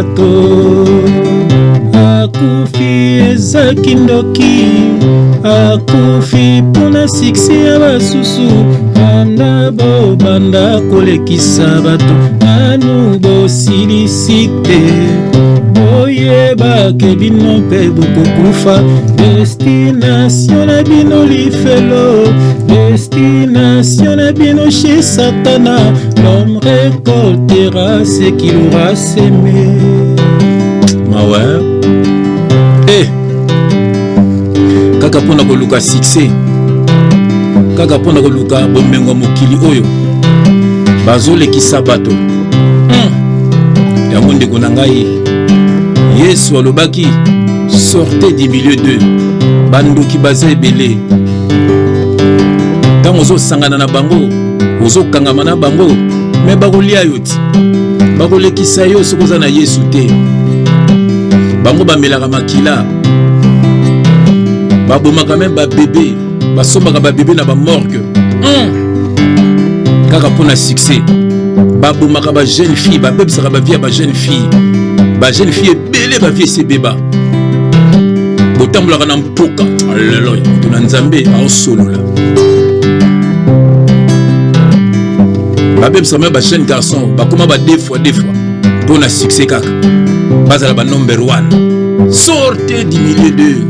bato akufi eza kindoki akufi mpona siksi ya basusu banda bobanda kolekisa bato nanu bosilisi te boyebake bino mpe bokokufa destination na bino lifelo destination na bino chez Satana l'homme récoltera ce qu'il aura semé. Mawe kaka mpona koluka succès kaka mpona koluka bomengo mokili oyo bazolekisa bato yango ndeko na ngai Yesu alobaki sortez du milieu d'eux bandoki baza ebele ntango ozosangana na bango ozokangama na bango me bakolia yo ti bakolekisa yo soki oza na Yesu te bango bamelaka makila babomaka même babebe basombaka babebe na bamorgue kaka mpona succès babomaka bajeune fille babebisaka bavie ya bajeune fille ebele bavie esebeba botambolaka na mpoka lelo moto na nzambe aosolola babebisaka même bajeune garçon bakoma ba deux fois mpona succès kaka bazala ba number 1 sortez du milieu d'eux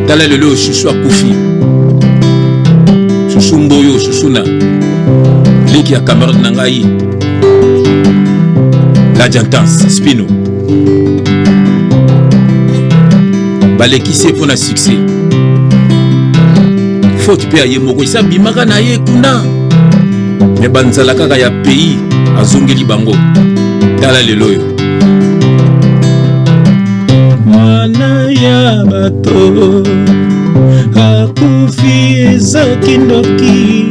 tala lelo chouchou akufi chouchou mboyo chouchou na leki ya camarade na ngai la jantance spino balekisi mpona succès faute mpe aye moko esa bimaka na ye kuna me banzala kaka ya pays azongeli bango tala lelo oyo mwana ya bato akufi eza kindoki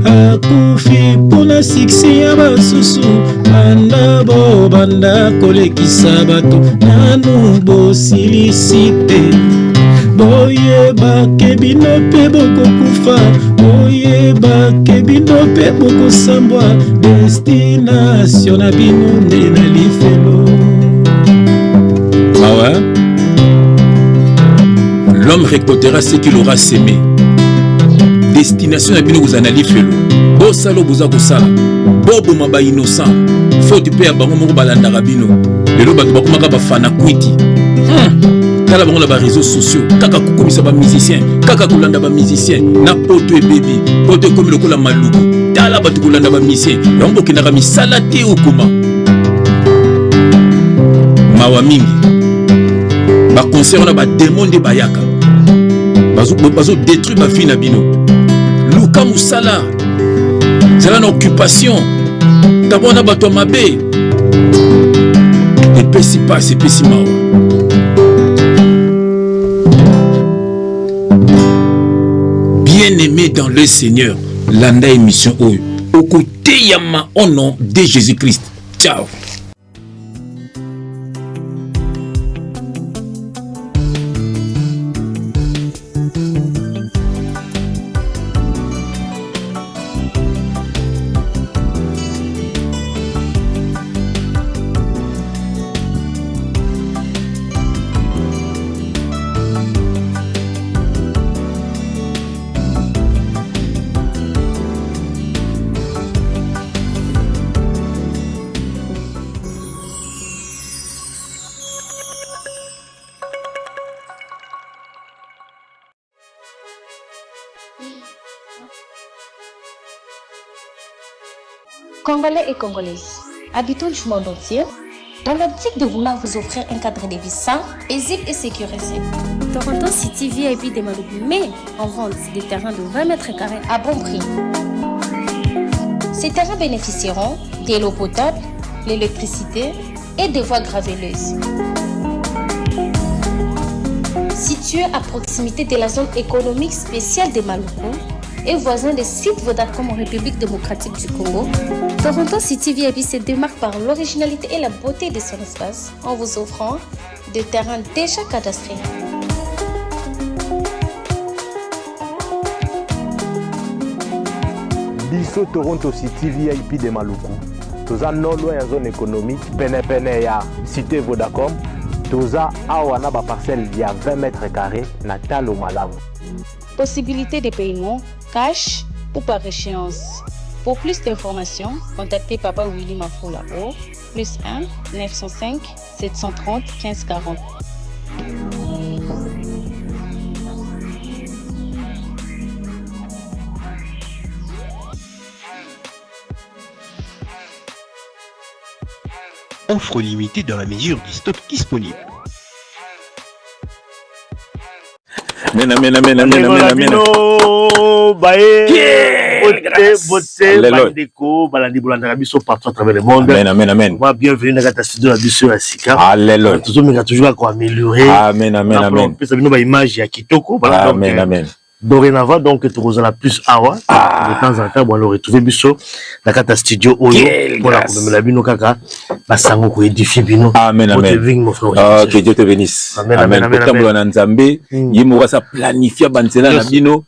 akufi mpona succès ya basusu banda bobanda kolekisa bato nanu bosilisi te boyebake bino mpe bokokufa boyebake bino mpe bokosambwa destination na bino nde na lifelo awa l'homme récoltera ce qu'il aura semé destination na bino kozala na lifelo bosala boza kosala boboma ba innocent faute mpe ya bango moko balandaka bino lelo bato bakomaka bafana kwiti tala bango na bareseau sociaux kaka kokomisa bamusicien kaka kolanda bamusicien na poto ebebi poto ekomi lokola maluku tala bato kolanda bamusicien yango bokendaka misala te okoma mawa mingi baconcert wana bademo nde bayaka bazodétruire bafille na bino luka mosala zala na occupation d'abord na bato ya mabe epesi pasi epesi mawa bien-aimé dans le Seigneur landa émission oyo okoteyama au nom de Jésus-Christ. Ciao. Congolais et Congolaises, habitants du monde entier, dans l'optique de vouloir vous offrir un cadre de vie sain, paisible et sécurisé, Toronto City VIP de Malobu met en vente des terrains de 20 mètres carrés à bon prix. Ces terrains bénéficieront de l'eau potable, l'électricité et des voies gravelleuses. Situé à proximité de la zone économique spéciale de Maluku et voisin des sites Vodacom en République démocratique du Congo, Toronto City VIP se démarque par l'originalité et la beauté de son espace en vous offrant des terrains déjà cadastrés. Biso Toronto City VIP de Maluku. toza non loin en zone économique pene ya cité Vodacom toza awa na ba parcelle ya 20 mètres carrés na talo malamu. Possibilité de paiement cash ou par échéance. Pour plus d'informations, contactez Papa Willy Mafoula au +1 905 730 15 40. Offre limitée dans la mesure du stock disponible. Amen. Partout à travers le monde. Amen. Bienvenue dans la studio à Bissou à Sika. Alléluia. Toujours à améliorer. Amen. Image à Kitoko. Amen. Dorénavant, donc, tu as plus awa. De temps en temps, on le retrouve Bissou. Dans la studio Oyo. Pour la Bino Kaka. Basango ko édifier bino. Amen. Que Dieu te bénisse. Amen. Pour na Nzambe, yimura sa planifier bansela na bino.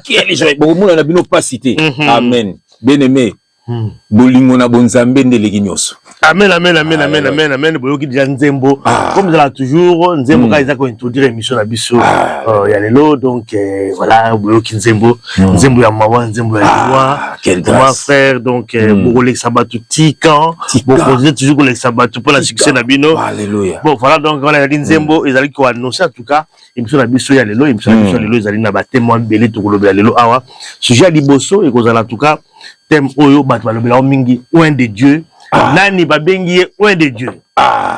Quel joie. Bon na bino pas cité. Amen. Bien-aimé. Bolingo na bonzambe ndeleki nyoso. Amen. Boyoki déjà Nzembo. Comme ça toujours Nzembo quand ils a introduire émission na biso ya lelo donc voilà Boyoki Nzembo ya mawa Nzembo ya liwa. Mon frère donc Bogolex Sabatu Tikan. Bon on toujours Bogolex Sabatu pour la succès na bino. Alléluia. Bon voilà donc on a dit Nzembo ils allaient ko annoncer en tout cas émission na biso ya lelo émission na biso ya lelo ils allaient na ba témoin belé to koloba lelo awa. Sujet liboso et ko en tout cas thème oyo batwa lobela mingi oin de Dieu. Nani babengi oin de Dieu.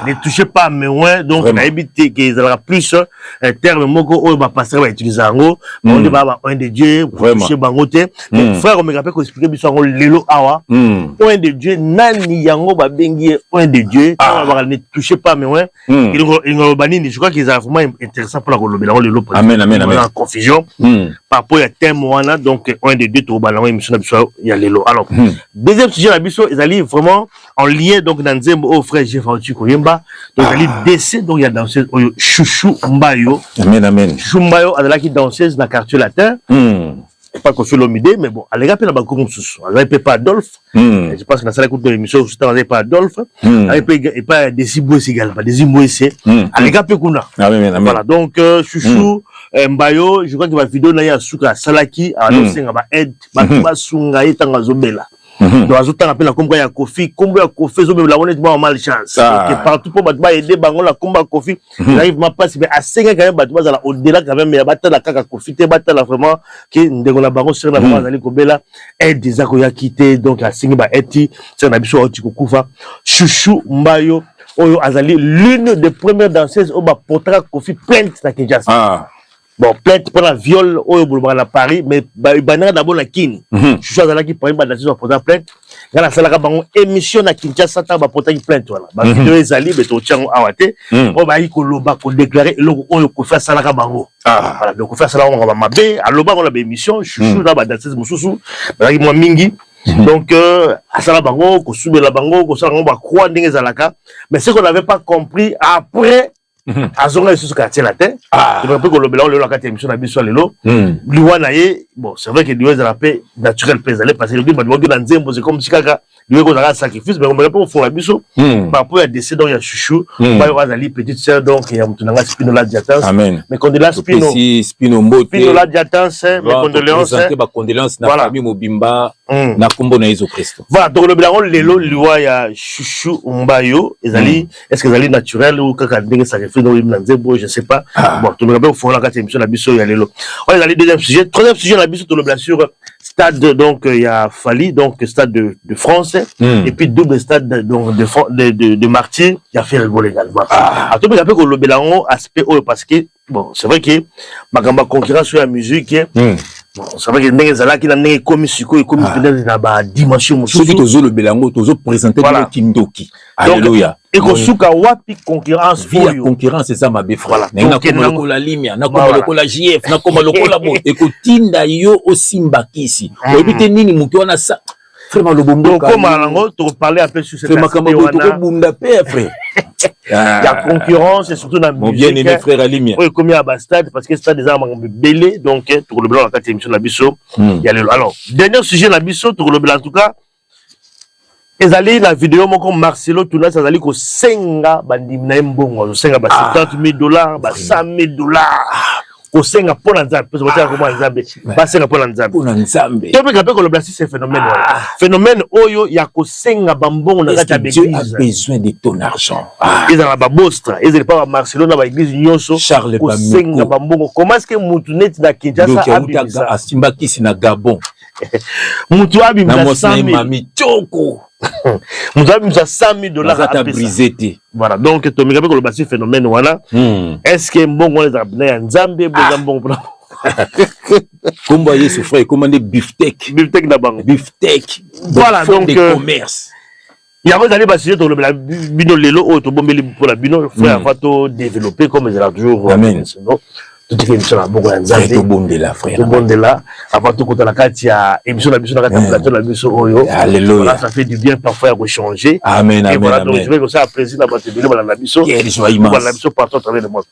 Ne touchez pas à mes oins, donc on a évité qu'ils aient plus un terme moko oyo ba passer va utiliser ngo. On dit ba oin de Dieu, toucher bangote. Donc frère on me rappelle qu'on expliquer biso ngo lelo awa. Oin de Dieu nani yango babengi oin de Dieu. On va ne touchez pas à mes oins. Il banini, je crois qu'ils sont vraiment intéressant pour la lobela lelo. Amen. En confusion. Par rapport à thème wana donc oin de Dieu to balango émission na biso ya lelo. Alors deuxième sujet na biso ils allaient vraiment en lien donc dans Nzembo au frère Jeff Koyemba donc ali décès donc il y a danseuse Chouchou Mbayo. Amen. Chouchou Mbayo elle qui danseuse dans quartier latin. Pas qu'on fait l'omidé mais bon elle rappelle la comme sous elle pas Adolphe. Je pense que dans cette écoute de l'émission juste avant pas Adolphe elle pas des Zimboé également pas des Zimboé c'est elle rappelle kuna. Amen. Voilà donc Chouchou Mbayo je crois que ma vidéo na ya suka salaki annoncer nga ba aide ba sunga etanga zobela. Donc azoutanga pe la komba ya Kofi zo la on est pas mal chance que partout pour batba aider bango la komba Kofi arrive ma passe mais à 5 quand même batba za au-delà quand même mais batba la kaka Kofi te batba la vraiment que ndeko la bango sur la vraiment ali kobela aide des ako ya quitter donc à 5 ba eti c'est na biso oti kokufa Chouchou Mbayo oyo azali l'une des premières danseuses au ba potra Kofi plainte na Kinshasa. Bon, plainte pour la viol au boulevard à Paris, mais banana d'abord la kin. Je suis allé qui pour une bande de porter plainte. Dans la salle bango émission na Kinshasa ta ba porter plainte voilà. Ba vidéo ezali beto tiango awate. O ba yi ko loba ko déclarer eloko oyo ko faire sala ka bango. Voilà, donc ko faire sala on va mabe, aloba on la émission, chouchou na ba danseuse mususu, ba yi mo mingi. Donc asala bango ko subela bango ko sala ba croix ndenge zalaka. Mais ce qu'on n'avait pas compris après azonga sur ce quartier latin je me rappelle que le blanc le la émission na biso lelo liwana ye bon c'est vrai que Dieu est la paix naturelle paix aller parce que le dit dans Nzembo c'est comme si kaka Dieu ko za sacrifice mais on me rappelle au fond la biso par rapport à décès donc il y a Chouchou ba yo azali petite sœur donc il y a mutunanga Spinola Diatans mais condoléances Spino Mbote Spinola Diatans mes condoléances ba condoléances na famille Mobimba na kombo na Jésus Christ. Voilà donc le blanc lelo liwa ya Chouchou Mbayo ezali est-ce que ezali naturel ou kaka ndenge sacrifice donc Nzembo je sais pas bon tu me rappelles au fond la émission la biso ya lelo on est allé deuxième sujet troisième sujet la biso to le bien sûr stade donc il y a Fali donc stade de France et puis double stade donc de Martyr il y a fait rigoler également à tout me rappelle que le belango aspect parce que bon c'est vrai que magamba concurrence sur la musique bon c'est vrai que ndenge zala ki na ndenge komi siko et komi peut-être na ba dimension mususu qui tozo le belango tozo présenter le Kindoki alléluia et ko suka wapi concurrence via concurrence c'est ça ma be frère na ko la limia na ko la JF na ko la bo et ko tinda yo osimbakisi obite nini muki wana sa vraiment le bombo comme alango to parler un peu sur cette aspect wana bunda frère il y a concurrence et surtout dans mon bien aimé frère Alimia oui comme il y a Bastade parce que stade des armes belé donc pour le blanc la 4e émission la biso il y a alors dernier sujet la biso pour le blanc en tout cas ezali la vidéo moko Marcelo Tunas azali ko senga bandimi na mbongo senga ba $70,000 ba $100,000 ko senga pona nzambe parce que comment nzambe ba senga pona nzambe to pe kape ko le blasi ce phénomène phénomène oyo ya ko senga bambongo na kati ya Dieu a besoin de ton argent. Ils ont ba bostra ils pas Marcelo na ba église nyonso Charles ko senga bambongo comment est-ce que mutu net na Kinshasa a asimba kisi na Gabon mutu abi na mami choko nous avons $100,000 à briser. Voilà, donc tu me rappelles que le bâti phénomène voilà. Est-ce que bon on les a amenés en Zambie bon comment est-ce frère commander beefsteak d'abord beefsteak voilà donc commerce il y a des bâtiments dans le bino lelo auto bombeli pour la bino frère faut développer comme ils ont toujours amen tout est émission là beaucoup en Zambie tout bon de la frère tout bon de là avant tout quand la carte il y a émission la plateau la mission oyo alléluia ça fait du bien parfois de changer amen amen voilà donc je vais que ça apprécier la bâtiment la mission quelle joie immense la mission partout à travers le monde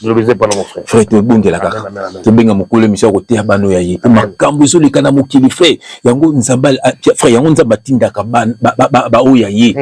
je le disais pas mon frère frère tout bon de la kaka to benga mukule mission ko te bano ya ye makambo so likana mukili frère yango nzambal frère yango nzamba tinda ka ba oya ye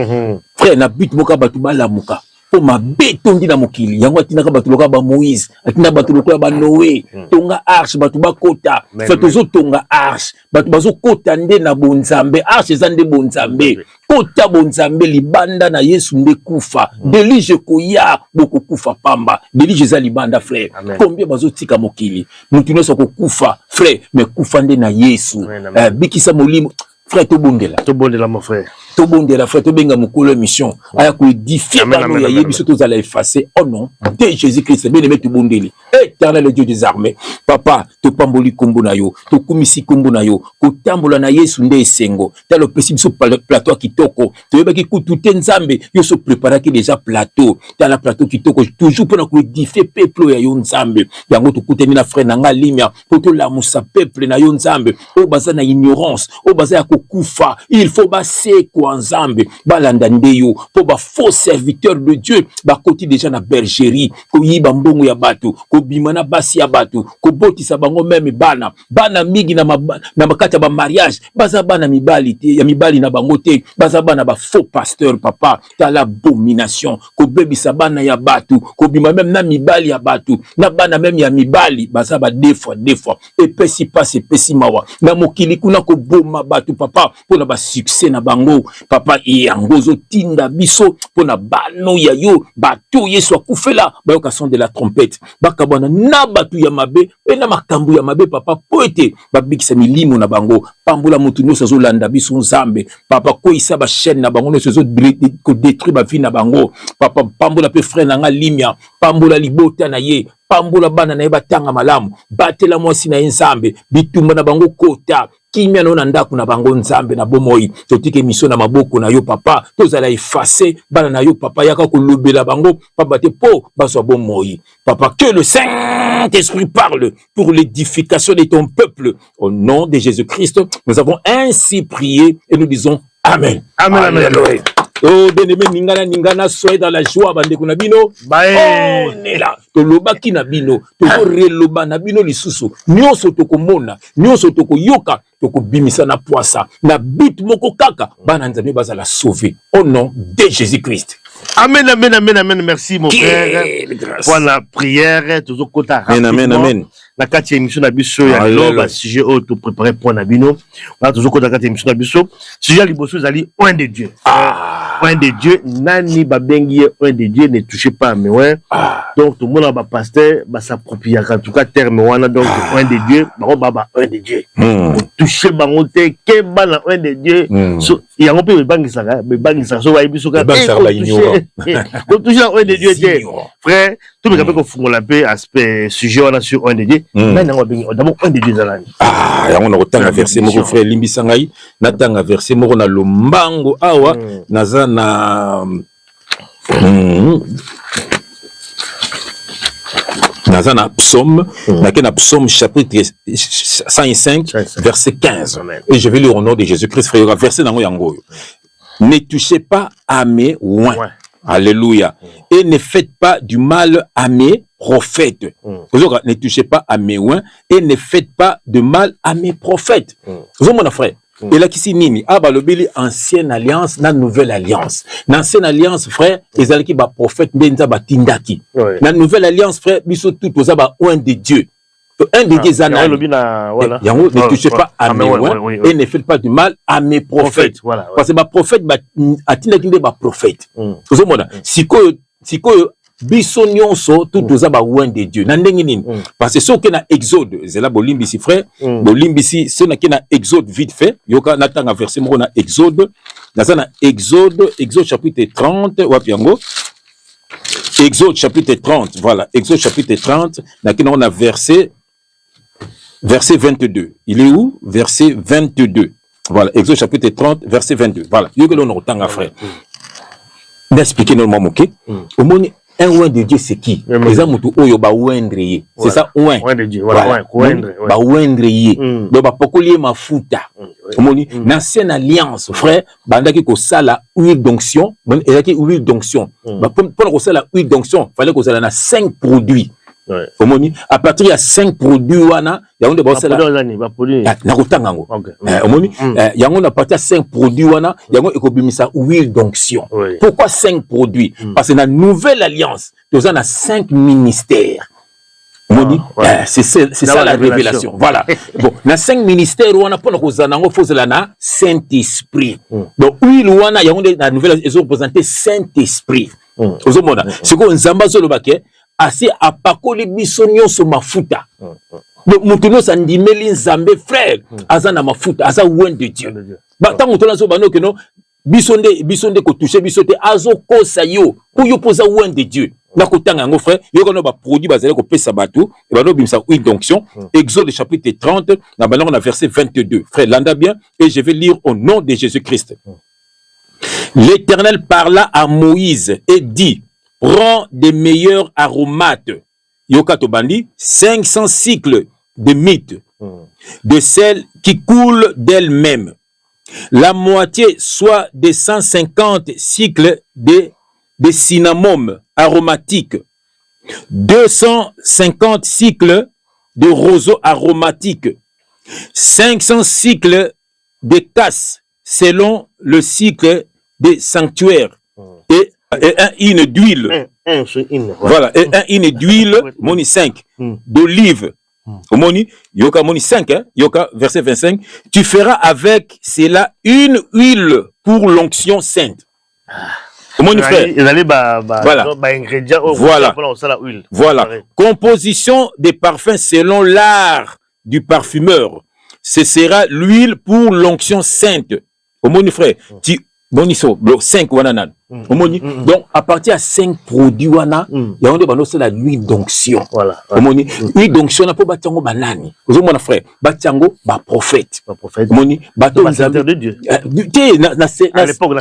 frère na but moka batu balamuka po mabe tondi na mokili yango atinaka bato loka ba Moïse atina bato loka ba Noé tonga arche bato bakota fa tozo tonga arche bato bazo kota nde na bonzambe arche eza nde bonzambe kota bonzambe libanda na Yesu nde kufa delige koya boko kufa pamba delige za libanda frère combien bazo tika mokili mutu nyonso ko kufa frère mais kufa nde na Yesu bikisa molimo frère to bondela mon frère to bondela frère to benga mukolo mission aya ko édifier bano ya yebiso to zala effacer au nom de Jésus-Christ bien aimé to bondeli éternel Dieu des armées papa to pamboli kombo na yo to kumisi kombo na yo ko tambola na Yesu nde esengo talo pesi biso plateau kitoko to yebaki kutu te nzambe yo so préparaki déjà plateau tala plateau kitoko toujours pour na ko édifier peuple ya yo nzambe yango to kuteni na frère nanga limia pour to la musa peuple na yo nzambe o baza na ignorance o baza ya kokufa il faut baser kwa nzambe balanda ndeyo po ba faux serviteur de Dieu ba koti déjà na bergerie ko yiba mbongo ya bato ko bimana basi ya bato ko botisa bango même bana mingi na makata ba mariage baza bana mibali te ya mibali na bango te baza bana ba faux pasteur papa ta l'abomination ko bebisa bana ya bato ko bima même na mibali ya bato na bana même ya mibali baza ba deux fois et pesi passe pesi mawa na mokili kuna ko boma bato papa pona ba succès na bango papa yango zo tinda biso pona bano ya yo bato Yesu akufela bayoka son de la trompette bakabana na bato ya mabe pe na makambu ya mabe papa po ete babikisa milimo na bango pambola mutu nyonso azolanda biso nzambe papa koisa ba chaîne na bango nyonso zo ko détruire ba vie na bango papa pambola pe frère na nga limia pambola libota na ye pambola bana na ye batanga malamu batela mwasi na ye nzambe bitumba na bango kota kimia na ndako na bango nzambe na bomoi totike mission na maboko na yo papa tozala effacer bana na yo papa yaka kolobela bango papa te po bazwa bomoi papa que le Saint-Esprit parle pour l'édification de ton peuple au nom de Jésus-Christ nous avons ainsi prié et nous disons amen amen amen, amen. Oh bien-aimé ningana soyez dans la joie bande kuna bino on est là to lobaki na bino to reloba na bino lisusu nyonso to komona nyonso to koyoka to kobimisa na poisa na but moko kaka bana nzambe bazala sauver au nom de Jésus-Christ. Amen amen amen amen merci mon frère pour la prière toujours kota amen na kati émission na biso ya loba sujet auto préparé pour na bino on toujours kota kati émission na biso sujet liboso zali oin de Dieu oin de Dieu nani babengi oin de Dieu ne touchez pas à mes donc tout le monde ba pasteur ba s'approprier en tout cas terme wana donc oin de Dieu ba oin de Dieu toucher bango te ke bana oin de Dieu so yango pe bangisa so ba biso ka toucher oin de Dieu te frère tout le monde ko fungola pe aspect sujet wana sur oin de Dieu nani yango bengi d'abord oin de Dieu zalani yango na kotanga verset moko frère limbisa ngai natanga verset moko na lombango awa naza na Nazana psaume, psaume chapitre 105, verset 15. Amen. Et je vais lire au nom de Jésus-Christ, frère, verset dans Yango. Ne touchez pas à mes oins. Ouais. Alléluia. Et ne faites pas du mal à mes prophètes. Ne touchez pas à mes oins et ne faites pas de mal à mes prophètes. Mon frère, Et là, qui nini? Ah, bah, le bili, ancienne alliance, na nouvelle alliance. Dans l'ancienne alliance, frère, ils allaient qui ba prophète, benza ba tindaki. Dans la nouvelle alliance, frère, biso tout, aux ba oin de Dieu. Un de Dieu, Yango, ne touchez pas à mes oins et ne faites pas du mal à mes prophètes. Parce que ma prophète, a tindaki de ba prophète. Vous savez, si que biso nyonso tout oza ba oin de Dieu na ndenge nini parce que ce que na exode zela bolimbisi frère bolimbisi ce na kena exode vite fait yoka na tanga verset moko na exode chapitre 30 wapiango exode chapitre 30 voilà exode chapitre 30 na kena on a verset 22 il est où verset 22 voilà exode chapitre 30 verset 22 voilà yoka l'on tanga frère d'expliquer normalement OK au moins un oin de Dieu, c'est qui? Les hommes qui ba ouendreye. C'est ça, oin. Oin de Dieu, voilà. Ba ouendreye. Donc, ba pokolier ma futa. Dans l'ancienne alliance, frère, bandaki ko sala huile d'onction. Et là, qui huile d'onction. Pour que la huile d'onction, fallait que ça ait 5 produits. À partir de 5 produits, il y a un de bossela. Il y a un à partir de 5 produits, il y a un huile d'onction. Pourquoi 5 produits? Parce que dans la nouvelle alliance, il y a 5 ministères. C'est ça la révélation. Voilà. Bon, dans 5 ministères, on a pas le Saint-Esprit. Donc, huile, il y a la nouvelle alliance, ils ont présenté Saint-Esprit. C'est quoi un zamba sur le baquet? Assez à pakoli bisonyo sur ma futa. Donc, moutono sandimeli nzambe frère. Azana ma futa, aza ouen de Dieu. Bah, tant que so bano que non, bisonde ko toucher bisote, azo ko sayo, pour yo posa ouen de Dieu. Na kotanga ngo frère, yo kono ba produit bazale ko pesa batou, et bano bimsa huile d'onction. Exode chapitre 30, na bano on a verset 22. Frère, landa bien, et je vais lire au nom de Jésus-Christ. L'Éternel parla à Moïse et dit: prends des meilleurs aromates, yokato bandi, 500 cycles de mythe, de celles qui coulent d'elles-mêmes. La moitié soit des 150 cycles de cinnamome aromatique, 250 cycles de roseau aromatique, 500 cycles de casse selon le cycle des sanctuaires, et un in d'huile. Voilà, et un in d'huile, moni 5, d'olive. Moni, yoka moni 5, hein, yoka, verset 25. Tu feras avec cela une huile pour l'onction sainte. Moni frère. Voilà. Voilà. Composition des parfums selon l'art du parfumeur. Ce sera l'huile pour l'onction sainte. Moni frère. Tu Boniso, 5 wananan. Donc, à partir de 5 produits, il y a la huile d'onction. Voilà. Huile d'onction, on a pas bâtango banani. Vous avez mon frère, bâtango, ba prophète. Moni, bâtango de Dieu. À l'époque,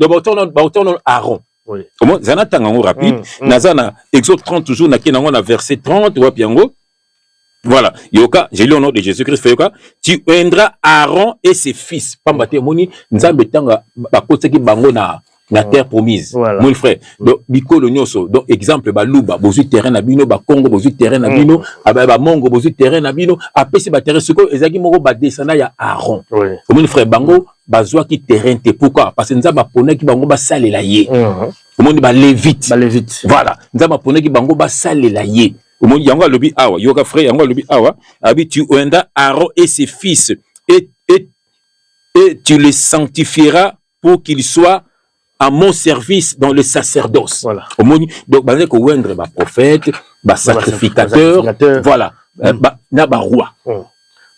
le bâtango Aaron. Comment, zana tangango rapide. Nazana, Exode 30 toujours, na verset 30, wapiango. Voilà, yoka, j'ai lu au nom de Jésus-Christ, yoka, tu oindras Aaron et ses fils. Pambate moni, nzambe tanga bakotaki bango na terre promise. Mon frère, donc biko le nyoso, donc exemple baluba, bozu terrain na bino, ba Congo bozu terrain na bino, ba Mongo bozu terrain na bino, apesi ba terrain siko ezaki moko ba descendant ya Aaron. Mon frère bango bazwa ki terrain te pourquoi? Parce que nzamba ponaki bango ba salela ye. Mon ba lévite. Voilà, nzamba ponaki bango ba salela ye. Yango lobi awa, yoka frère, yango lobi awa, abi tu oenda Aaron et ses fils, et tu les sanctifieras pour qu'ils soient à mon service dans le sacerdoce. Voilà. Donc, bah, ko wendre ba prophète, ba sacrificateur, voilà, na ba roi.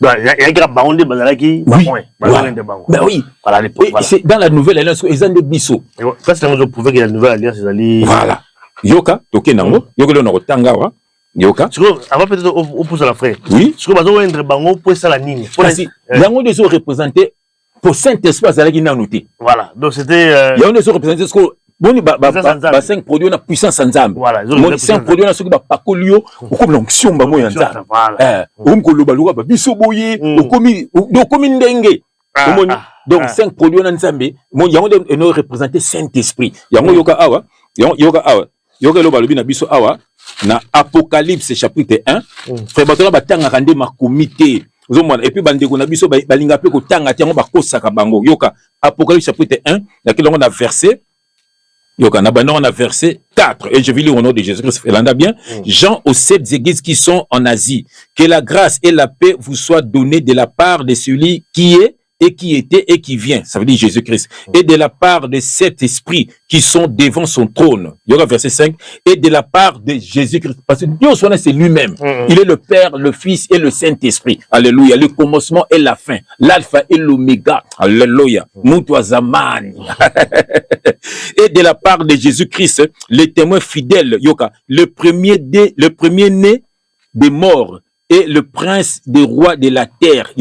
Il y a grave baronde bazalaki, oui, bah oui, voilà, c'est dans la nouvelle alliance, ils ont des bisous. Parce que nous pouvons que la nouvelle alliance, ils allaient. Voilà. Yoka, toke nango, yoka le nako tangawa. Yoka. Avant peut-être au pouce à la frère. Oui. Ce que bazo wendre bango pour ça la ligne. Yango des autres représentés pour Saint-Esprit azalaki na noté. Voilà. Donc c'était yango des autres représentés ce que boni ba 5 produits na puissance nzambe. Voilà. Boni 5 produits na soki ba pakolio comme l'onction bango ya nzambe. Ko loba loba ba biso boye okomi ndenge. Donc 5 produits na nzambe, mon yango des représentés Saint-Esprit. Yango yoka awa, yoka loba lobi na biso awa. Na Apocalypse chapitre 1, frère Batola batanga rande ma comité. Et puis bandeko na biso balinga pe ko tanga tiango ba kosaka bango. Yoka Apocalypse chapitre 1, on a verset Yoka na on a verset 4 et je vais lire au nom de Jésus-Christ. Bien. Jean aux 7 églises qui sont en Asie. Que la grâce et la paix vous soient données de la part de celui qui est et qui était et qui vient, ça veut dire Jésus-Christ, et de la part de 7 esprits qui sont devant son trône. Il y aura verset 5, et de la part de Jésus-Christ, parce que Dieu c'est lui-même. Il est le Père, le Fils et le Saint-Esprit. Alléluia. Le commencement et la fin, l'alpha et l'oméga. Alléluia. Mutwazaman. Et de la part de Jésus-Christ, les témoins fidèles, Yoka, le premier-né des morts, et le prince des rois de la terre,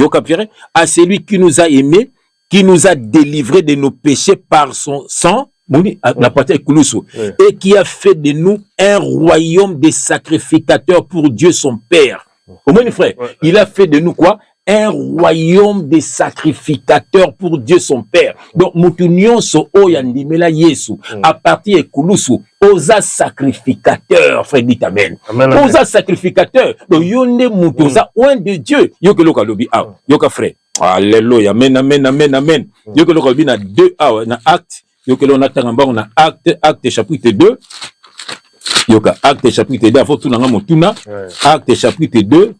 à celui qui nous a aimés, qui nous a délivrés de nos péchés par son sang, et qui a fait de nous un royaume de sacrificateurs pour Dieu son Père. Au moins, frère, il a fait de nous quoi? Un royaume de sacrificateurs pour Dieu son Père. Donc, Moutunion so oyandimela Yesu, à partir de Kulusu, osa sacrificateur, frère, dit amen. Osa sacrificateur. Donc, yonde moutosa, oin de Dieu. Yoke loka lobi, yoka frère. Alléluia, amen, amen, amen, amen. Yoke loka lobi na 2, na acte. Yoke loka natangamba, on a acte chapitre 2. Yoka, acte chapitre 2, avant tout nanga motuna. Acte chapitre 2.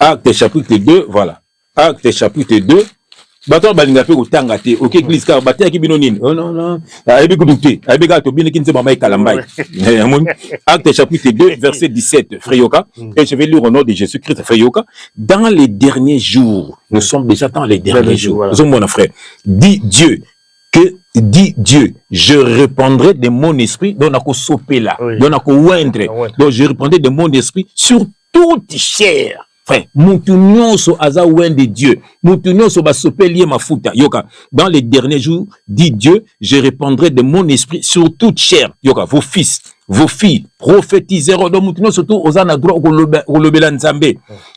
Acte chapitre 2, voilà. Acte chapitre 2. Bato balinga pe kotanga te. OK, église ka batia ki bino nini? Oh non. Ayebi kuduté. Ayebi ka to bino kinze mama kalambai. Acte chapitre 2 verset 17. Frère Yoka, et je vais lire au nom de Jésus-Christ, frère Yoka. Dans les derniers jours, nous sommes déjà dans les derniers jours. Voilà. Mon frère, dit Dieu, je répandrai de mon esprit, donc on a sopé là, donc on a oindre, donc je répandrai de mon esprit sur toute chair. Frère, Moutounion so aza ouen de Dieu, Moutounion so basopé lié ma fouta. Yoka, dans les derniers jours, dit Dieu, je répandrai de mon esprit sur toute chair. Yoka, vos fils, vos filles prophétiseront. Donc Moutounion surtout aux droit au lobela nzambe.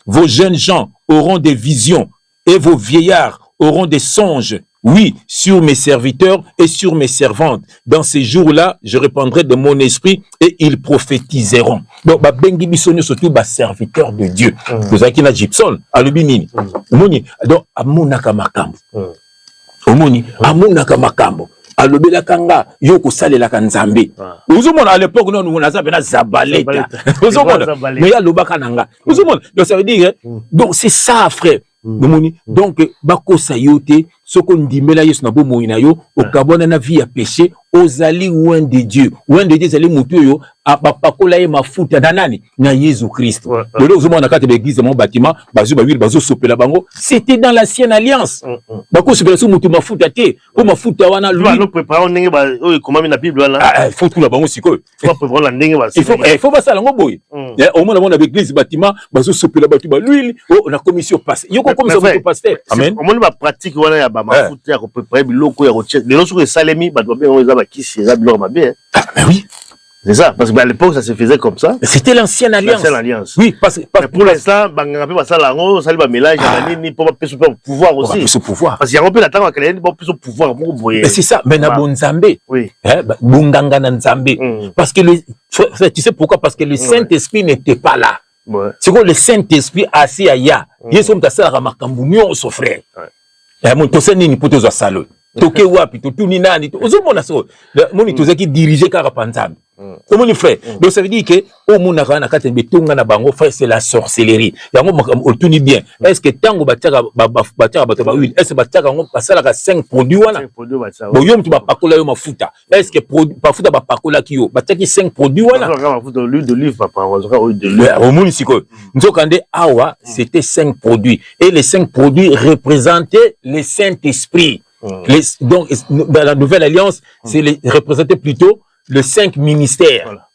Vos jeunes gens auront des visions et vos vieillards auront des songes. Oui, sur mes serviteurs et sur mes servantes. Dans ces jours-là, je répandrai de mon esprit et ils prophétiseront. Donc, bengi bisonyo surtout serviteurs de Dieu. Vous avez qui na Gibson, alubinini. Omoni, donc amunaka makambo. Omoni, amunaka makambo. Alobela kanga yoko salela kanzambe. Uzumona à l'époque non on a ça bena zabaleta. Uzumona mais ya lobaka nanga. Uzumona donc ça veut dire donc c'est ça frère. Donc bakosa yote soko ndimela yesu na bomo ina yo okabona na vie ya péché ozali loin de Dieu zali mutu yo apakola ye mafuta danani na Jésus Christ. Lelo uzomona na kati de l'église mon bâtiment bazo ba huile bazo sopela bango c'était dans l'ancienne alliance. Bakosa sopela so mutu mafuta te ko mafuta wana lui nous préparons ndenge ba o komami na Bible wana faut tout la bango siko faut préparer la ndenge ba il faut pas ça lango boy au moins on a l'église bâtiment bazo sopela batu ba l'huile on a commission passé yoko commission pasteur amen au moins ba pratique wana ya ba mafuta ya ko préparer biloko ya ko check lelo so ko salemi ba ba on ba kisi za biloko ba bien. Mais oui. C'est ça, parce qu'à l'époque, ça se faisait comme ça. C'était l'ancienne alliance. L'ancienne alliance. Oui, parce pour l'instant, ça va mélange, pour pas pouvoir aussi. Ce pouvoir. Parce qu'il y a un peu la temps à créer pour plus pouvoir. Mais c'est ça, mais na bon Nzambe. Oui. Bunganga na Nzambe. Parce que tu sais pourquoi? Parce que le Saint-Esprit n'était pas là. C'est que le Saint-Esprit assis à ya. Yesu mtasala kamakambu nyonso frère. Mon toseni ni potezo salo. Toke wapi to tuni nani to ozomona so moni tozaki diriger kaka panzambe omoni frère donc ça veut dire que au mona kana kati betonga na bango frère c'est la sorcellerie yango otuni bien est-ce que tango bataka bato ba huile est-ce que bataka ngo basala ka 5 produits wana bo yo mtu bapakola yo mafuta est-ce que mafuta bapakola ki yo bataki 5 produits wana mafuta l'huile d'olive papa huile d'olive omoni siko nzokande awa c'était 5 produits et les 5 produits représentaient le Saint-Esprit. Donc, dans la nouvelle alliance, c'est représenté plutôt le 5 ministères.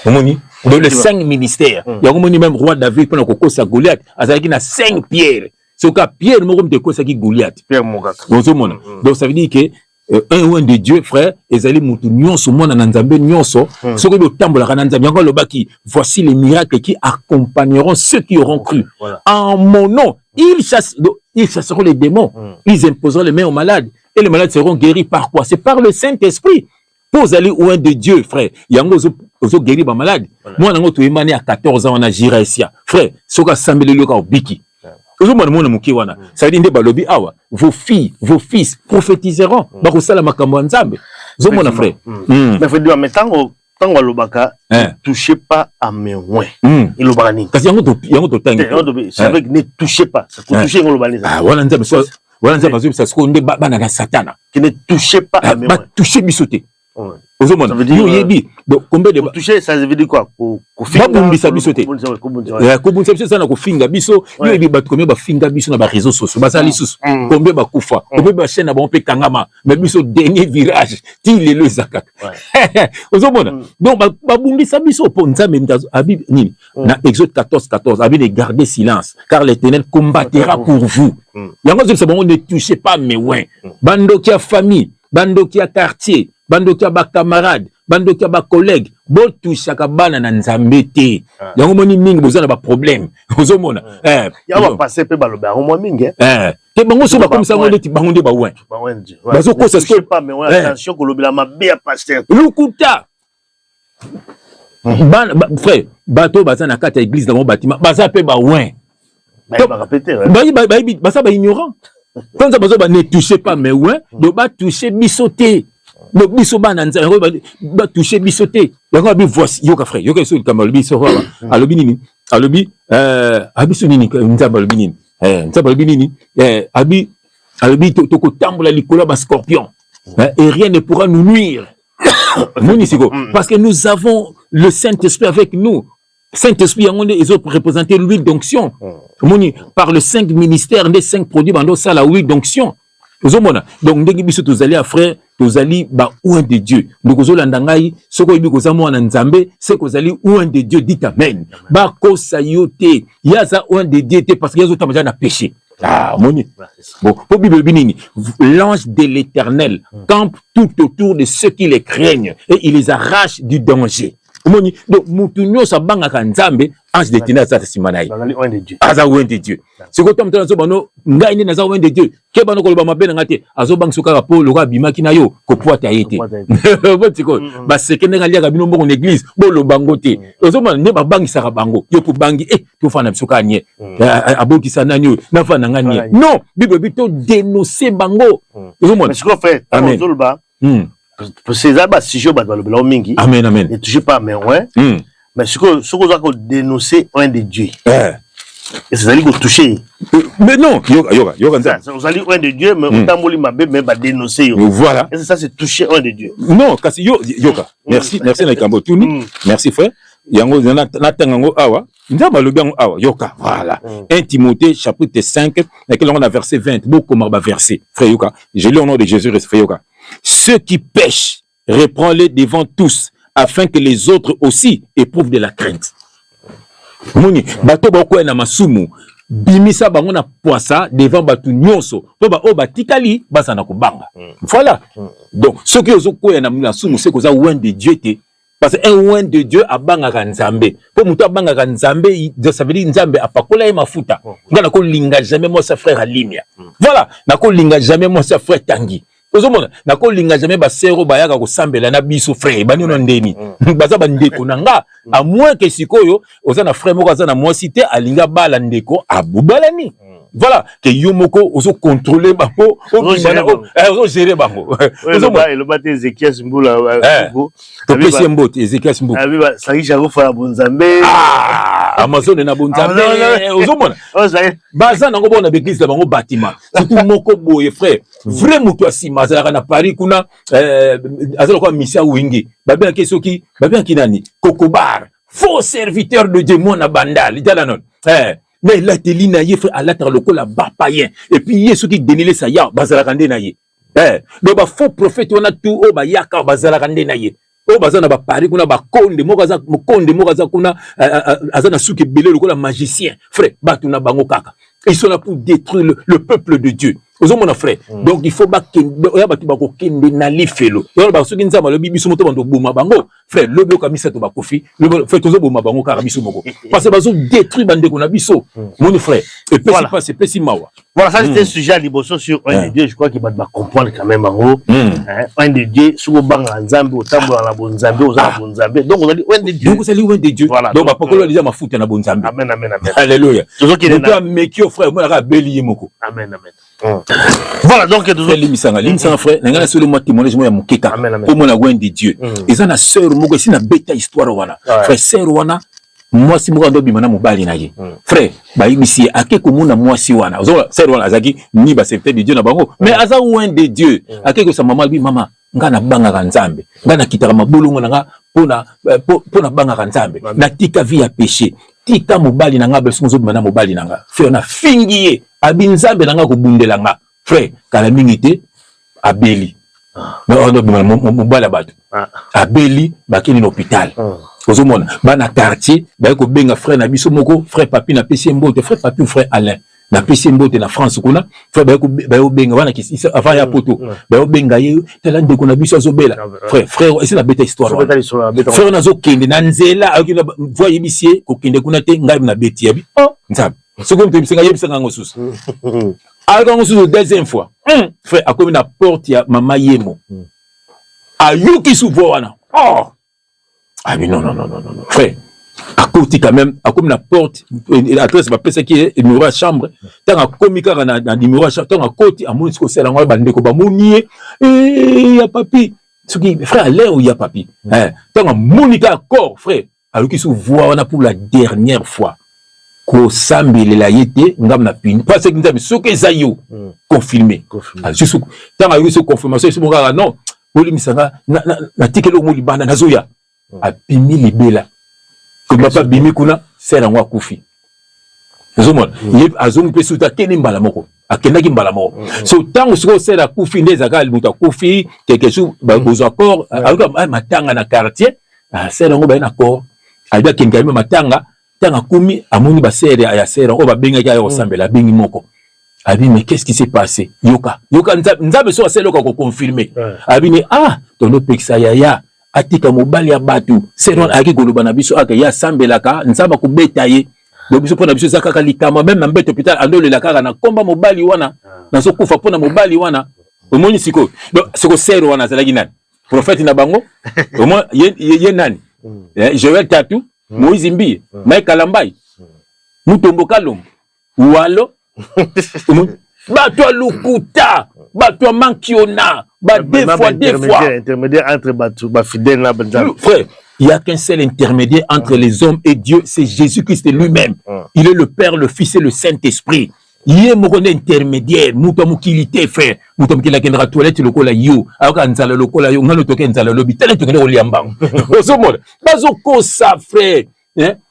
Donc, les 5 ministères. Il y a même roi David, pendant qu'on sa Goliath, il y a 5 pierres. C'est au cas Pierre, nous avons de Goliath. Donc, ça veut dire que un ou un de Dieu, frère, ils allaient moutou nyonso mona na nzambe nyonso, ce que le tambola na nzambe yango lobaki, voici les miracles qui accompagneront ceux qui auront cru. En mon nom, ils chasseront les démons, ils imposeront les mains aux malades, et les malades seront guéris par quoi? C'est par le Saint-Esprit. Pose aller loin de Dieu, frère. Yango ozo guéri ba malade. Moi nango to emane à 14 ans na Jiraisia. Frère, soka sambele loka obiki. Ozo mona muki wana. Ça veut dire balobi awa, vos filles, vos fils prophétiseront. Ba ko sala makambo nzambe. Zo mona frère. Mais faut dire mais tango lobaka, touchez pas à mes ouins. Et lobaka ni. Kasi yango to tangi. C'est vrai que ne touchez pas. Ça toucher ngolobani. Ah wana nzambe so wana nzambe zo ça ko nde bana na satana. Qui ne touchez pas à mes ouins. Ba toucher bisoté. Ça veut dire donc combien de toucher ça veut dire quoi babumbisa biso te kobumbisa biso ça na kofinga biso yo ebi bato combien bafinga biso na ba réseaux sociaux basali susu combien bakufa combien ba chaîne na bon pe kangama mais biso dernier virage ti lelo zakaka ozomona donc babumbisa biso po nzambe abi nini na Exode 14:14 abi de garder silence car l'Éternel combattra pour vous yango c'est bon ne touchez pas mes ouins bandoki ya famille bandoki ya quartier bandoki ya ba camarade bandoki ya ba collègue bo touchaka bana na nzambe te yango moni mingi bozana ba problème ozomona ya ba passer pe baloba mo mingi te bango so ba comme ça ngoli ti bango nde ba ouin bazo ko ça ce pas mais attention ko lobela mabe ya pasteur lukuta ban frère bato bazana kata église dans mon bâtiment baza pe ba ouin ba répéter basa ba ignorant quand ça bazo ba ne touchez pas mais ouin do ba toucher bisoté. Donc biso bana nzambe ba toucher bisoté yango abi voici yoka frère yoka so kamal biso ho alobi nini alobi abiso nini nzambe alobi nini nzambe alobi nini abi alobi to ko tambola likolo ba scorpion et rien ne pourra nous nuire monisiko parce que nous avons le Saint-Esprit avec nous. Saint-Esprit yango ils ont représenté l'huile d'onction moni par le 5 ministères des 5 produits bando ça la huile d'onction. Donc ndenge biso tozali à frère tozali ba ouin de Dieu donc ozolanda ngai soko yebi kozamo na nzambe c'est kozali ouin de Dieu dit amen ba kosa yote yaza ouin de Dieu te parce que yazo tamaja na péché moni bon pour Bible binini l'ange de l'Éternel campe tout autour de ceux qui les craignent et il les arrache du danger. Moni donc mutunyo sa banga ka nzambe ange de l'Éternel ça simanai aza ouin de Dieu c'est quoi tom tom bano ngai ni naza ouin de Dieu ke bano ko loba mabe na ngate azo bang suka po loka bimaki na yo ko poata yete botiko ba sekene ngalia ka bino mboko église bo lo bango te ozo man ne ba bangi saka bango yo ko bangi to fana suka nye aboki sana nyo na fana ngani non bible bito dénoncer bango ozo mon mais ce qu'on fait ozolba c'est ça ba si je ba lo mingi amen amen ne touchez pas mais ouais mais ce qu'on doit dénoncer un de Dieu et c'est allé ko toucher mais non yoka ça vous allez un de Dieu mais otamboli mabe mais ba dénoncer yo voilà et ça c'est toucher un de Dieu non kasi yoka merci na kambo tuni merci frère yango na tangango awa nzamba lobi yango awa yoka voilà 1 Timothée chapitre 5 lequel on a verset 20 beaucoup marba verset frère yoka je lis au nom de Jésus frère yoka ceux qui pêchent reprends-les devant tous afin que les autres aussi éprouvent de la crainte. Moni bato bako na masumu bimisa bango na poisa devant batu nyonso to ba o batikali basa na kobanga. Voilà. Donc ceux qui ozoko na masumu c'est koza ouin de Dieu te parce que un ouin de Dieu abanga ka nzambe. Po muto abanga ka nzambe ça veut dire nzambe apakola ye mafuta. Ngana ko linga jamais moi sa frère Alimia. Voilà, na ko linga jamais moi sa frère Tangi. Ozomona na ko linga jamais ba sero bayaka ko sambela na biso frère bani no ndeni baza ba ndeko nanga à moins que sikoyo oza na frère moko aza na mwasité alinga bala ndeko abubalani voilà que yo moko ozo contrôler bango ozo gérer bango ozomona le bate Ezekiel Mbula to pesi mbote Ezekiel Mbula abiba sakisha ko fala bonzambe Amazon na bonzambe ozomona baza nango bona l'église la bango bâtiment surtout moko boye frère vrai mutu asima azalaka na Paris kuna azala kwa misia wingi babia kesoki babia kinani Kokobar faux serviteur de Dieu mona bandal itala non mais la telina ye frère alata lokola ba païen et puis yesu qui dénilé ça ya bazalaka nde na ye do ba faux prophète on a tout o ba yaka bazalaka nde na ye o bazana ba Paris kuna ba konde moko za kuna azana suki belé lokola magicien frère batu na bango kaka ils sont là pour détruire le peuple de Dieu ozo mon frère donc il faut ba oya batu ba ko kende na lifelo yo ba soki nzama lo bibiso moto bando boma bango frère le bloc kamisa to ba kofi le fait tozo boma bango kara biso moko parce que bazo détruire bande ko na biso mon frère et puis c'est pas c'est pas si mawa. Voilà, ça c'était un sujet à Liboso sur un des dieux, je crois qu'il va comprendre quand même en gros. Un des dieux, sur le banc en Zambie, au tambour à la Bonzambie, aux Bonzambie. Donc on a dit un des dieux. Donc vous allez où un des dieux. Voilà. Donc pourquoi on dit ma foute na Bonzambie. Amen, amen, amen. Alléluia. Toujours qu'il est là. Donc mekio frère, moi la bélier moko. Amen, amen. Voilà, donc toujours limisanga frère, nangana solo moi témoignage moi ya mokeka. Pour moi na un des dieux. Et ça na sœur moko si na beta histoire wana. Frère sœur wana moi si moko ndo bimana mobali na ye frère ba ibisi ake komuna moi si wana ozo c'est wana azaki ni ba serviteur de Dieu na bango mais aza loin de Dieu ake ko sa maman bi mama ngana banga ka nzambe ngana kitaka mabulungu nga pona banga ka nzambe na tika vie ya péché tika mobali na nga beso mozo bimana mobali na nga frère na fingiye abi nzambe na nga ko bundela nga frère kala mingité abeli non ndo bimana mobali bato abeli bakini l'hôpital ozomona bana quartier ba ko benga frère na biso moko frère papi na pesi mbote frère papi ou frère Alain na pesi mbote na France kuna frère ba ko benga bana ki avant ya poto ba ko benga ye tela ndeko na biso azobela frère esi na beta histoire frère na zo kende na nzela akina voye bisie ko kende kuna te ngai na beti yabi nzambe soko mpe bisenga yebisanga ngosusu alga ngosusu deuxième fois frère akomi na porte ya mama yemo ayuki souvent wana ah mais non, frère, à côté quand même, à comme la porte, l'adresse va passer qui est numéro à chambre, tant à comica na numéro à chambre, tant à côté, à mon discours, c'est la noire bande ko ba mounier, y a papi, ce qui frère là où y a papi, tant à monica encore, frère, alors qu'ils se voient on a pour la dernière fois, ko sambi la yete, ngam na pin, parce que nous avons ce que zayo confirmé, juste tant à eu ce confirmation, c'est mon gars non, oli misanga na tikelo mo libana na zoya. Abimi libela ko papa bimi kuna sera ngwa kufi zomona yeb azongi pesu ta keni mbala moko akendaki mbala moko so tango siko sera kufi ndeza ka limuta kufi quelque chose ba aux accords alika matanga na quartier sera ngo ba na accord alika kenga me matanga tanga kumi amoni ba sera ya sera o ba benga ya osambela bingi moko abi mais qu'est-ce qui s'est passé yoka nzabe so sera ko confirmer abi ni tondo peksa ya atika mobali ya batu seron aki koloba na biso aka ya sambelaka nzamba ko beta ye donc biso pona biso zakaka likama même na mbeto hôpital andole la kaka na komba mobali wana na so kufa pona mobali wana omoni siko donc siko sero wana zalaki nani prophète na bango au moins ye nani Joël Tatu Moïse Mbi Mike Kalambai Mutombo Kalom Walo bato lukuta bato mankiona deux fois intermédiaire entre bato ba fidèle na benza frère il y a qu'un seul intermédiaire entre les hommes et Dieu c'est Jésus-Christ lui-même il est le Père le Fils et le Saint-Esprit yé moko intermédiaire muto mukilité frère muto mukila kendra toilette lokola yo aka nzala lokola yo ngalo toke nzala lobi tele toke ko liambango ozomona bazoko sa frère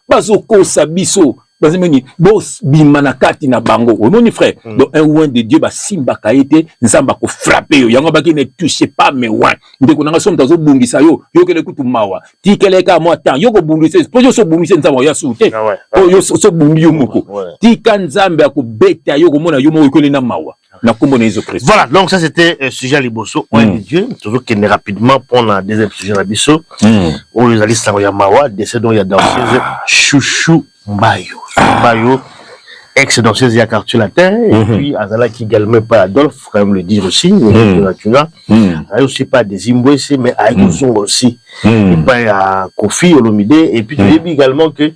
bazoko sa biso bazimeni boss bimanakati na bango omoni frère donc un oin de Dieu ba simba kaete nzamba ko frapper yo yango baki ne touche pas mais oin ndeko nanga somme tazo bungisa yo kele kutu mawa tikeleka moi temps yo ko bungisa pojo so bungisa nzamba ya soute yo so bungi yo moko tika nzambe ko beta yo ko mona yo moko ko na mawa na kombo na Jésus Christ. Voilà, donc ça c'était sujet Liboso oin de Dieu toujours qu'il est rapidement pour la deuxième sujet na biso où les alistes ya mawa décédons ya danseuse Chouchou Mbayo Mbayo ex-danseuse ya quartier latin et puis Azala qui également pas Adolphe quand même le dire aussi a aussi pas des Zimboué mais a aussi et pas à Kofi Olomide et puis tu dis également que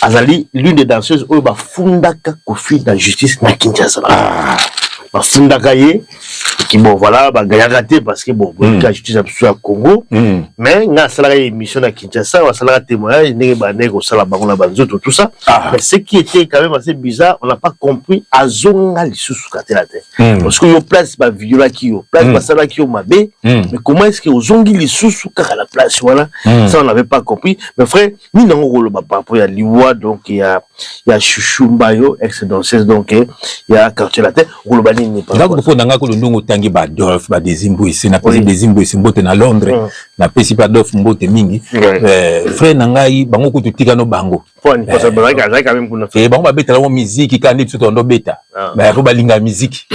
Azali l'une des danseuses où ba fundaka Kofi dans justice na Kinshasa ba fundaka ye qui bon voilà ba gagné parce que bon la justice absolue à Congo mais na salarié émission à Kinshasa on salarié témoignage n'est ba nego sala bango na banzo tout ça mais ce qui était quand même assez bizarre on n'a pas compris azonga lisusu katela te parce que yo place ba viola ki yo place ba sala ki yo mabe mais comment est-ce que ozongi lisusu kaka la place voilà ça on n'avait pas compris mais frère ni nango rolo ba rapport ya liwa donc il y a Chouchou Mbayo ex danseuse donc il y a quartier latin rolo bani ni pas ngako ko ndongo tangi ba Adolphe ba Desimbo ici na pesi Desimbo ici mbote na Londres na pesi pa Adolphe mbote mingi frère nangai bango ko tutika no bango poni parce que bazaka quand même kuna bango ba betela mo musique kandi tsoto ndo beta ba ko balinga musique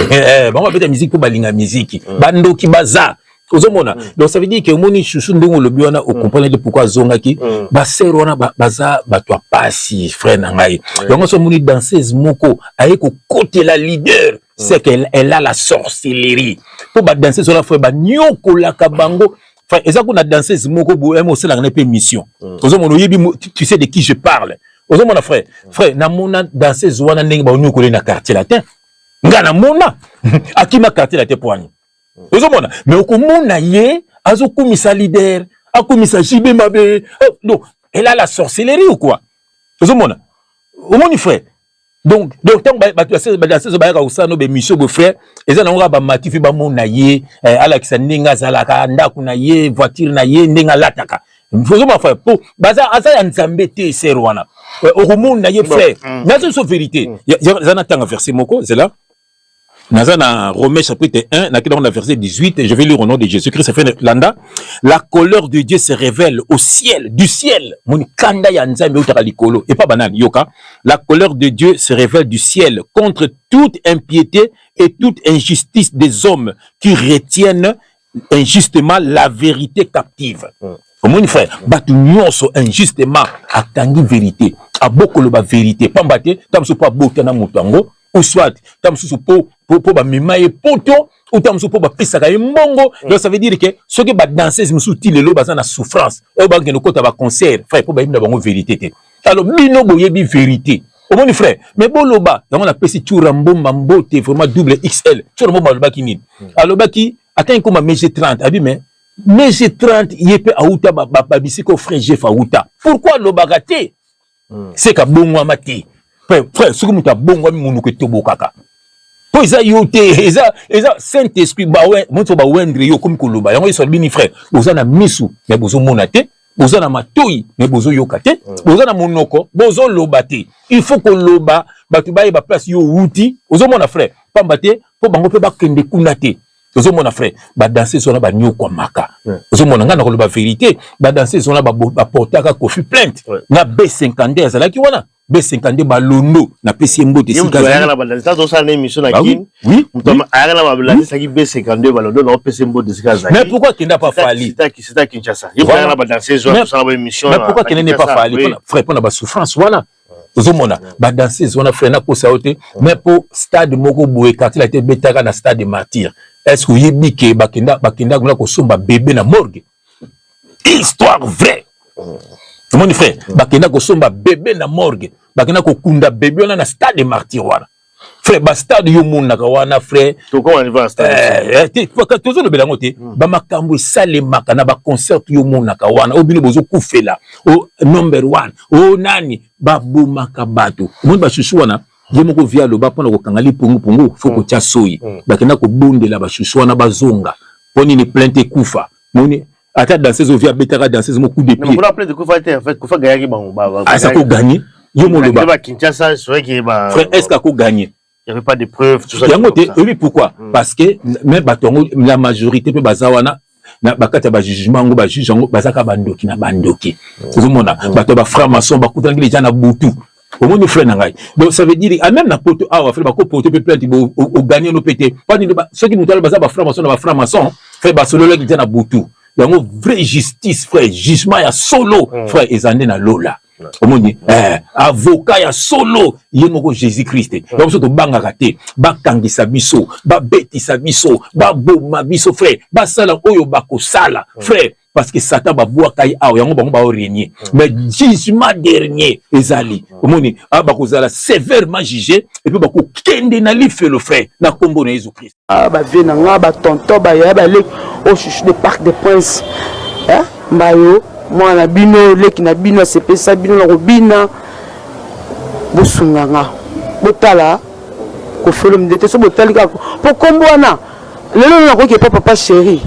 bango ba beta musique ko balinga musique bandoki baza ozomona donc ça veut dire que moni chouchou ndongo lobi wana o comprendre pourquoi zongaki ba sero wana baza batwa pasi frère nangai donc so moni danseuse moko aye ko côté la leader c'est qu'elle a la sorcellerie pour ba danser sur la frère ba nyoko la kabango enfin eza ko na danseuse moko bo emo sala na pe mission ozomona yebi tu sais de qui je parle ozomona frère na mona danseuse wana ndenge ba nyoko le na quartier latin ngana mona akima quartier latin poani ozomona mais okomona ye azokumisa leader akumisa jibe mabe donc elle a la sorcellerie ou quoi ozomona omoni frère donc tant ba tu sais ba danseuse ba ka usano be mission be frère eza na ngaba matifi ba mona ye alakisa ndinga zalaka ndaku na ye voiture na ye ndinga lataka ozomona frère pour baza asa ya nzambe te serwana okomona ye frère nazo so vérité zana tanga verset moko c'est là. Dans Romains chapitre 1, dans le verset 18, je vais lire au nom de Jésus-Christ, ça fait landa. La colère de Dieu se révèle au ciel, du ciel. Et pas banane, yoka. La colère de Dieu se révèle du ciel contre toute impiété et toute injustice des hommes qui retiennent injustement la vérité captive. Mon frère, batu nyonso injustement atangi vérité. A beaucoup le vérité. Pambate, tam so pa botana mutango. Ou soit tam sous po ba mimaye poto ou tam sous po ba pisaka mbongo donc ça veut dire que ceux qui ba danser sous tilelo ba na souffrance e ba ngeno kota ba concert frère po ba imna bango vérité te alors bino boyebi vérité au mon frère mais boloba on a pesi turambo mambote vraiment double XL turambo ba kini alors ba ki atteint comme MG30 abi mais MG30 yepe auta ba bisiko frère Jeff auta pourquoi lo bagate c'est ka bongo amati frère ce que muta bongo munu ke tobokaka po eza yote eza Saint-Esprit ba ouais moto ba wendre yo comme koloba yango iso bini frère boza na misu mais bozo mona te boza na matoi mais bozo yoka te boza na monoko bozo loba te il faut que loba batu ba ba place yo wuti ozo mona frère pamba te po bango pe ba kende kuna te ozo mona frère ba danser sona ba nyoko maka ozo mona ngana ko loba vérité ba danser sona ba portaka kofi plainte na B50 ezalaki wana B50 balondo na pesi mbote sika za na balanza to sa na émission na kin oui mutama ayana ba balanza saki B52 balondo na pesi mbote sika za mais pourquoi kenda pas fali c'est Kinshasa yo ayana ba danser zo sa ba émission mais pourquoi kenda n'est pas fali frère pour na ba souffrance voilà ozomona ba danser zona frère na ko sa ote mais pour stade moko boye quand il a été betaka na stade de martyr est-ce que yebi ke bakenda ngona ko somba bébé na morgue histoire vraie mon frère bakenda ko somba bébé na morgue bakenda ko kunda bébé na stade de martyr wana frère ba stade yo mona ka wana frère to ko on va stade tozo le belango te ba makambo sale maka na ba concert yo mona ka wana obino bozo kufela o number 1 o nani babu makabato mon ba chouchou wana ye moko via lo ba pona ko kangali pungu foko tia soyi bakenda ko bondela ba chouchou wana bazonga poni ni plainte kufa moni ata danseuse via betaka danseuse mo coup de pied on a plein de kufa en fait kufa gagner ba ça ko gagner yo mo lo ba Kinshasa c'est vrai que ba frère est-ce qu'on gagner il y avait pas de preuves tout ça oui pourquoi parce que même batongo la majorité pe bazawana na bakata ba jugement ngo ba juge ngo bazaka bandoki na bandoki ozomona bato ba frère maçon ba kutangi les gens na butu au moins frère nangai donc ça veut dire même na poto awa frère ba ko poto pe plainte au gagner no pété pas ni ceux qui mutala baza ba frère maçon frère ba solo les gens na butu yango vraie justice frère jugement ya solo frère ezande na lola omoni avocat ya solo yemoko Jésus-Christ donc soto bangaka te bakangisa biso babetisa biso baboma biso frère basala oyo bakosala frère parce que Satan ba boaka yi awo yango bango ba régner mais jugement dernier ezali omoni bakozala sévèrement jugé et puis bako kende na lifelo frère na kombo na Jésus-Christ ba vena nga ba tonto ba ya ba le au chuchu de Parc des Princes mbayo mwana bino leki na bino sepesa bino na robina busunganga botala ko felo mdete so botali ka po kombwana lelo na ko ke papa chéri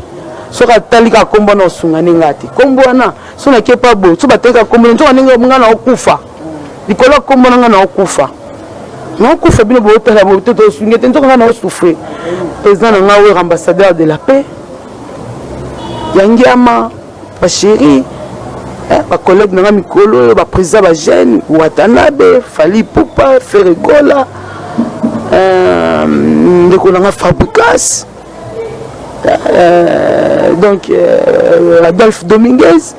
so ka tali ka kombwana osungane ngati kombwana so na ke pa bo so bateka kombwana so ninga mngana okufa likolo kombwana ngana okufa non kufa bino botala boteto sungete ntoko na souffrir président na ngawe ambassadeur de la paix yangiama ba chéri ba collègue na mikolo ba président ba jeune Watanabe Fali Poupa Ferregola ndeko na Fabricas donc Adolphe Dominguez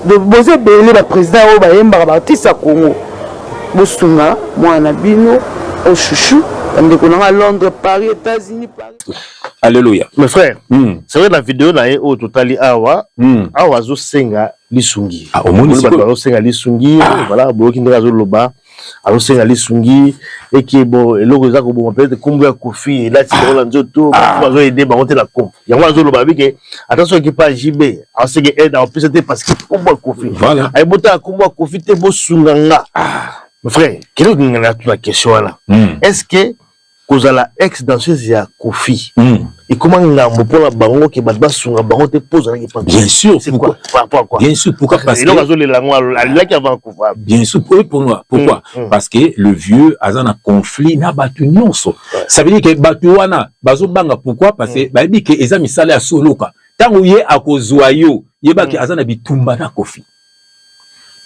de boze belé ba président o ba yemba ba artiste Congo bosunga mwana bino au chouchou ndeko na Londres Paris États-Unis Paris. Alléluia. Mes frères, c'est vrai la vidéo là est au total awa awa zo senga lisungi. Au monde zo senga lisungi voilà boki ndeka zo loba azo senga lisungi et qui bon eloko za ko bon peut-être kombo ya Kofi là ti ko lanzo to ba zo aider ba monter la comp. Yango zo loba bike attention qui pas JB en ce qui aide en plus parce que kombo ya Kofi. Voilà. Ay bota kombo ya Kofi te bo sunganga. Mes frères, quelle est la question là? Est-ce que kozala ex danseuse ya Kofi et comment ngambo pour la bango ke batba sunga bango te pose na kipa? Bien sûr. Pourquoi? Pourquoi? Bien sûr, pourquoi? Parce que bien sûr, pour moi. Pourquoi? Parce que le vieux azana conflit na batu nyonso. Ça veut dire que batu wana bazo banga pourquoi? Parce que ba dit que eza misala ya soloka. Tango ye akozwa yo, yeba ke azana bitumba na Kofi.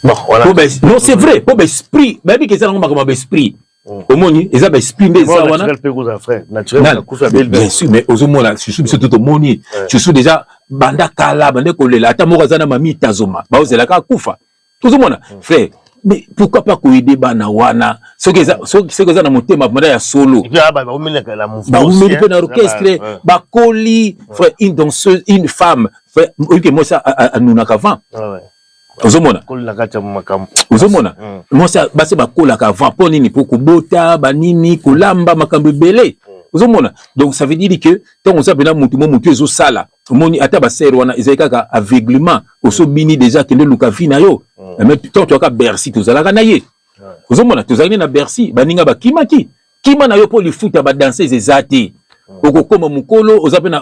Bon, voilà. Non, c'est vrai, pour l'esprit, mais que ça n'a pas l'esprit. Au moins, ils ont l'esprit, mais ça, bien sûr, mais aux hommes là, je suis tout au monde, je suis déjà banda kala, banda kolela, ata morazana mami tazoma, bah c'est la koufa. Tout le monde, frère, mais pourquoi pas qu'on aide bana wana, ce que ça n'a monté ma ya solo. Bah vous mettez dans l'orchestre, bah coli, frère, une danseuse, une femme, frère, que moi ça à nous n'a qu'avant. Ozomona moi ça base ba kola ka vent pour nini pour kobota ba nini kolamba makambo belé ozomona donc ça veut dire que tant on s'appelle mutu ezo sala moni ata ba ser wana ezaka ka aveuglement osobini déjà que le lukafi na yo mais tant tu ka Bercy to zalaka na ye ozomona to zalaka na Bercy baninga ba kimaki kima na yo pour le foot ba danser ezati okokoma mukolo ozapena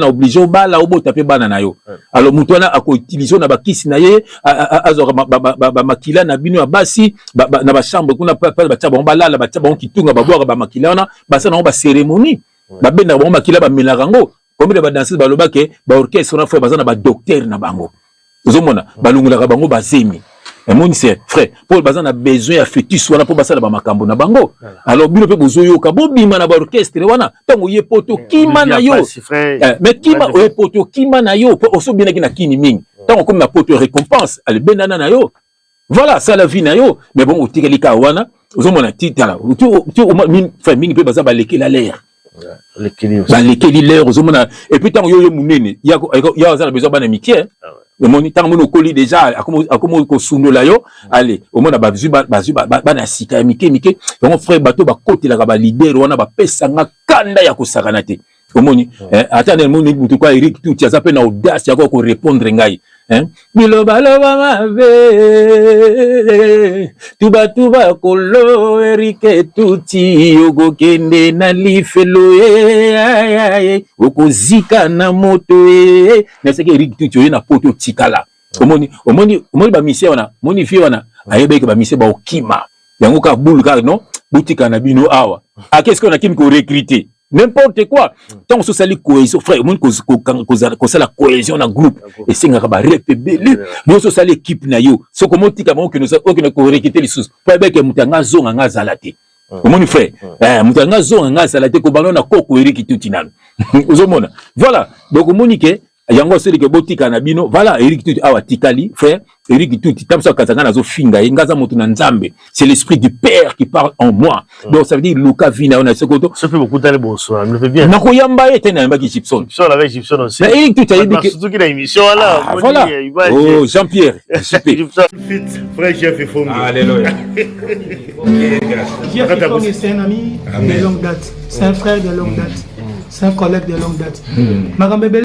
obligé obala obota pe bana na yo alors mutu wana ako utiliser na bakisi na ye azoka ba makila na bino ya basi na ba chambre kuna pa ba taba balala ba taba kitunga ba boire ba makila wana basa na ba cérémonie ba benda ba makila ba melarango comme ba danser ba lobake ba orchestre na fois bazana ba docteur na bango ozomona balungula bango ba zemi. Et mon c'est frère, pour bazan a besoin à fœtus wana pour basala ba makambo na bango. Alors bino pe bozoyo ka bobima na ba orchestre wana tango ye poto kima na yo. Mais kima o poto kima na yo pour oso bina kina kini mingi. Tango comme na poto récompense ale benana na yo. Voilà, ça la vie na yo. Mais bon o tikeli ka wana, ozo mona titala. Tu au moins famille pe bazaba leki la l'air. Lekeli l'air ozo mona et puis tango yo munene, ya za besoin bana mikie. Le moniteur mon colis déjà à comment ko sundola yo allez au moins ba na sika mike mon frère bateau ba côté la ba leader wana ba pesa nga kanda ya kosakana te omoni attendez mon mutu kwa Eric tout ya zape na audace ya ko répondre ngai biloba loba mabe tuba kolo Eric tuti yogo kende na lifelo okozika na moto na seke Eric tuti yo na poto tikala omoni ba mission wana moni fi wana ayebeke ba mission ba okima yango ka bulu ka non butika na bino awa qu'est-ce qu'on a kim ko recruter n'importe quoi tant on se sali cohésion frère mon ko la cohésion dans groupe et singa ba repebele nous se sali équipe na yo so comment tika mo que nous ko recruter les sous pas beke mutanga zonga ngazalate omoni frère mutanga zonga ngazalate ko balona koko Eric tuti nano ozomona voilà donc omoni ke yango seli ke botika na bino voilà Eric tuti awa tikali frère Eric tuti tamso kazanga nazo finga ngaza motu na nzambe c'est l'esprit du père qui parle en moi donc ça veut dire Luka vina on a ce koto ça fait beaucoup d'aller bonsoir me fait bien na ko yamba ete na mbaki Gibson sur avec Gibson aussi mais Eric tuti ayebi que surtout qu'il a émission là voilà oh Jean-Pierre super frère chef Fongo alléluia Jeff Fongo c'est un ami de longue date c'est un frère de longue date. C'est un collègue de longue date. Ma bébé,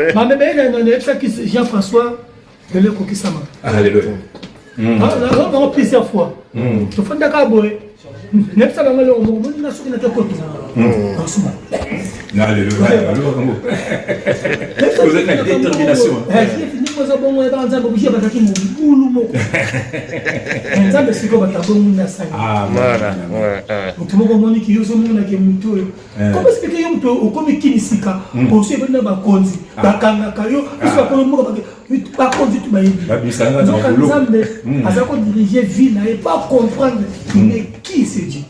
Jean-François, de l'Ekokisama. Alléluia. On a plusieurs fois. Il faut d'accord. N'est-ce pas le mot de la souris de Alléluia. Vous êtes une détermination. ça bon moi dans nzambe bouger bataki mobulu moko nzambe siko batabo munda sana voilà mutu moko moni ki yoso mona ke mutu comment expliquer yo mutu okomi kinisika aussi bana bakonzi bakanga kayo biso bakolo moko bakonzi tu bayebi donc nzambe azako diriger vie na et pas comprendre mais qui c'est Dieu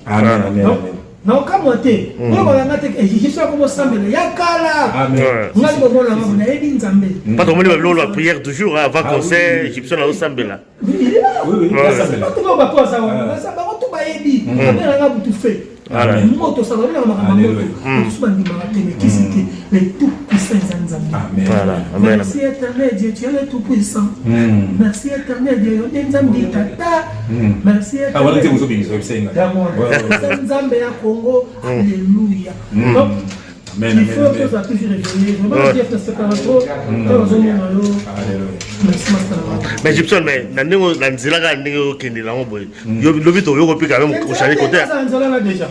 non comme t'es on va la tête je suis comme sambela yakala amen ngali bobo la mona ebi nzambe pas tout le monde la prière toujours avant concert égyptien la sambela oui sambela tout le monde va pas ça ça va tout bayebi on a la tout fait moto ça va la mama moto tout bandi maratene qui c'était les tout puissants nzambe amen merci éternel Dieu tu es le tout puissant merci éternel Dieu nzambe tata merci éternel nzambe ya Congo alléluia donc il faut que ça puisse réveiller vraiment Dieu fait ce caractère mais Egyptien mais nandengo nanzela ka ndenge kende la ngoboy yo lobito yo kopika même au chalet côté déjà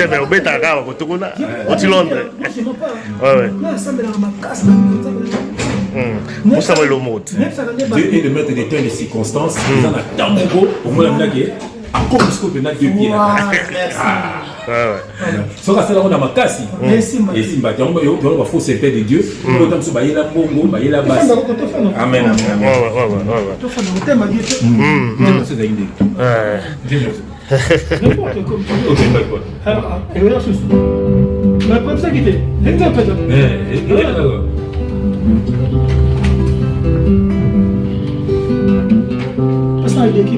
mais au beta ka ko tukuna au Londres ouais là ça me la macasse pour ça le mot Dieu est le maître des temps et des circonstances ils en attendent pour moi la blague à cause que na deux pieds so ka sala na makasi et simba tango yo ba faut servir de Dieu pour autant so ba yela mbongo ba yela basi amen to fa no tema Dieu c'est ça indi n'importe comment OK d'accord alors et voilà ce la preuve ça qui était l'interprète ça il est qui